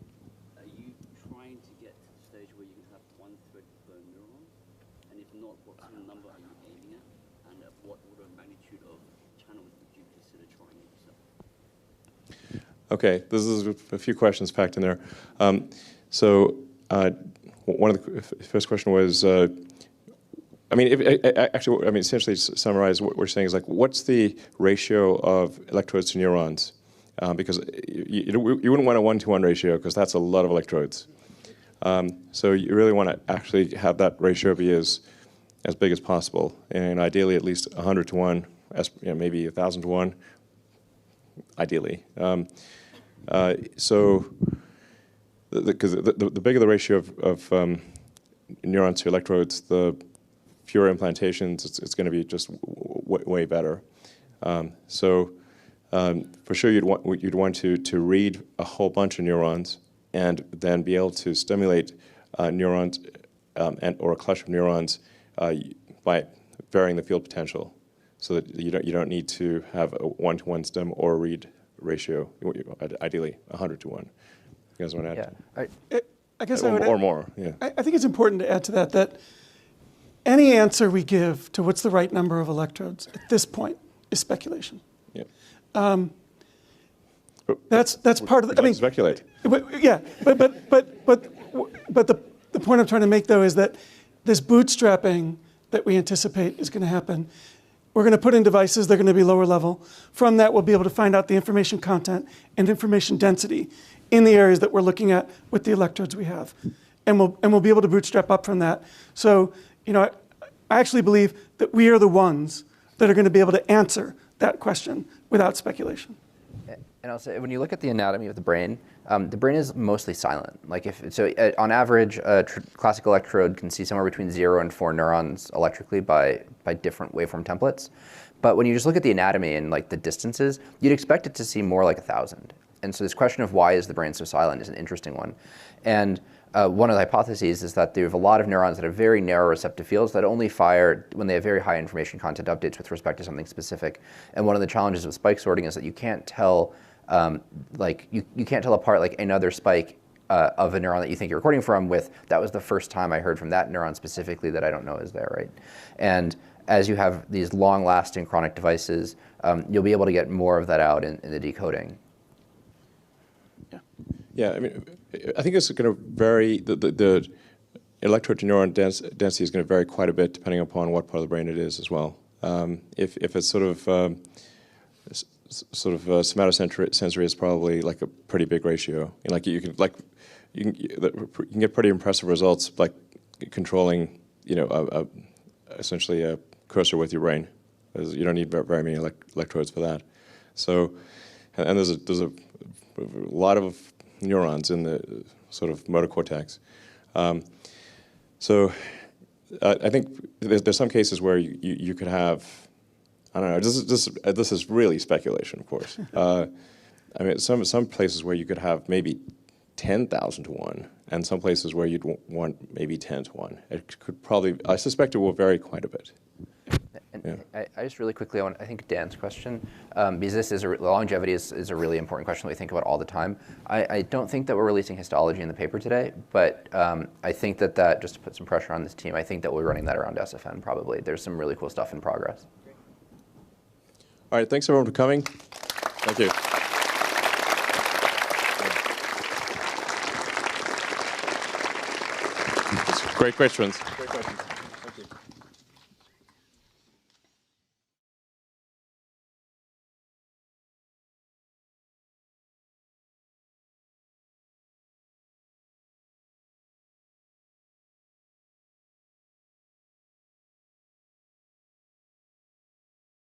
are you trying to get to the stage where you can have one thread per neuron? And if not, what kind of number are you aiming at? And at what order of magnitude of channels would you consider trying yourself? Okay, this is a few questions packed in there. So one of the first question was, essentially to summarize what we're saying is like, what's the ratio of electrodes to neurons? Because you wouldn't want a 1-to-1 ratio because that's a lot of electrodes. So you really want to actually have that ratio be as big as possible, and ideally at least 100-to-1, maybe 1,000-to-1, ideally. So because the bigger the ratio of neurons to electrodes, the fewer implantations, it's going to be just way better. So for sure you'd want to read a whole bunch of neurons and then be able to stimulate neurons or a cluster of neurons by varying the field potential, so that you don't need to have a 1-to-1 stim or read ratio. Ideally 100-to-1. You guys want to add? Yeah. I guess I would or more. Yeah. I think it's important to add to that any answer we give to what's the right number of electrodes at this point is speculation. Yeah. That's part of the. I mean, speculate. But the point I'm trying to make though is that this bootstrapping that we anticipate is going to happen. We're going to put in devices, they're going to be lower level. From that, we'll be able to find out the information content and information density in the areas that we're looking at with the electrodes we have. And we'll be able to bootstrap up from that. So, I actually believe that we are the ones that are going to be able to answer that question without speculation. And I'll say, when you look at the anatomy of the brain is mostly silent. Like on average, a classic electrode can see somewhere between 0 and 4 neurons electrically by different waveform templates. But when you just look at the anatomy and like the distances, you'd expect it to see more like 1,000. And so this question of why is the brain so silent is an interesting one. And one of the hypotheses is that there's a lot of neurons that have very narrow receptive fields that only fire when they have very high information content updates with respect to something specific. And one of the challenges with spike sorting is that you can't tell you can't tell apart like another spike of a neuron that you think you're recording from with, that was the first time I heard from that neuron specifically that I don't know is there, right? And as you have these long-lasting chronic devices, you'll be able to get more of that out in the decoding. Yeah, I mean, I think it's going to vary. The electrode to neuron density is going to vary quite a bit depending upon what part of the brain it is as well. If it's sort of somatosensory is probably like a pretty big ratio. And like you can get pretty impressive results like controlling essentially a cursor with your brain. You don't need very many electrodes for that. So, and there's a lot of neurons in the sort of motor cortex. So I think there's some cases where you could have, I don't know, this is really speculation, of course. I mean, some places where you could have maybe 10,000 to 1, and some places where you'd want maybe 10 to 1. It could probably, I suspect it will vary quite a bit. And I just really quickly, I think Dan's question, because this is longevity is a really important question that we think about all the time. I don't think that we're releasing histology in the paper today, but I think that just to put some pressure on this team, I think that we're running that around SFN probably. There's some really cool stuff in progress. All right, thanks everyone for coming. Thank you. Great questions. Great questions.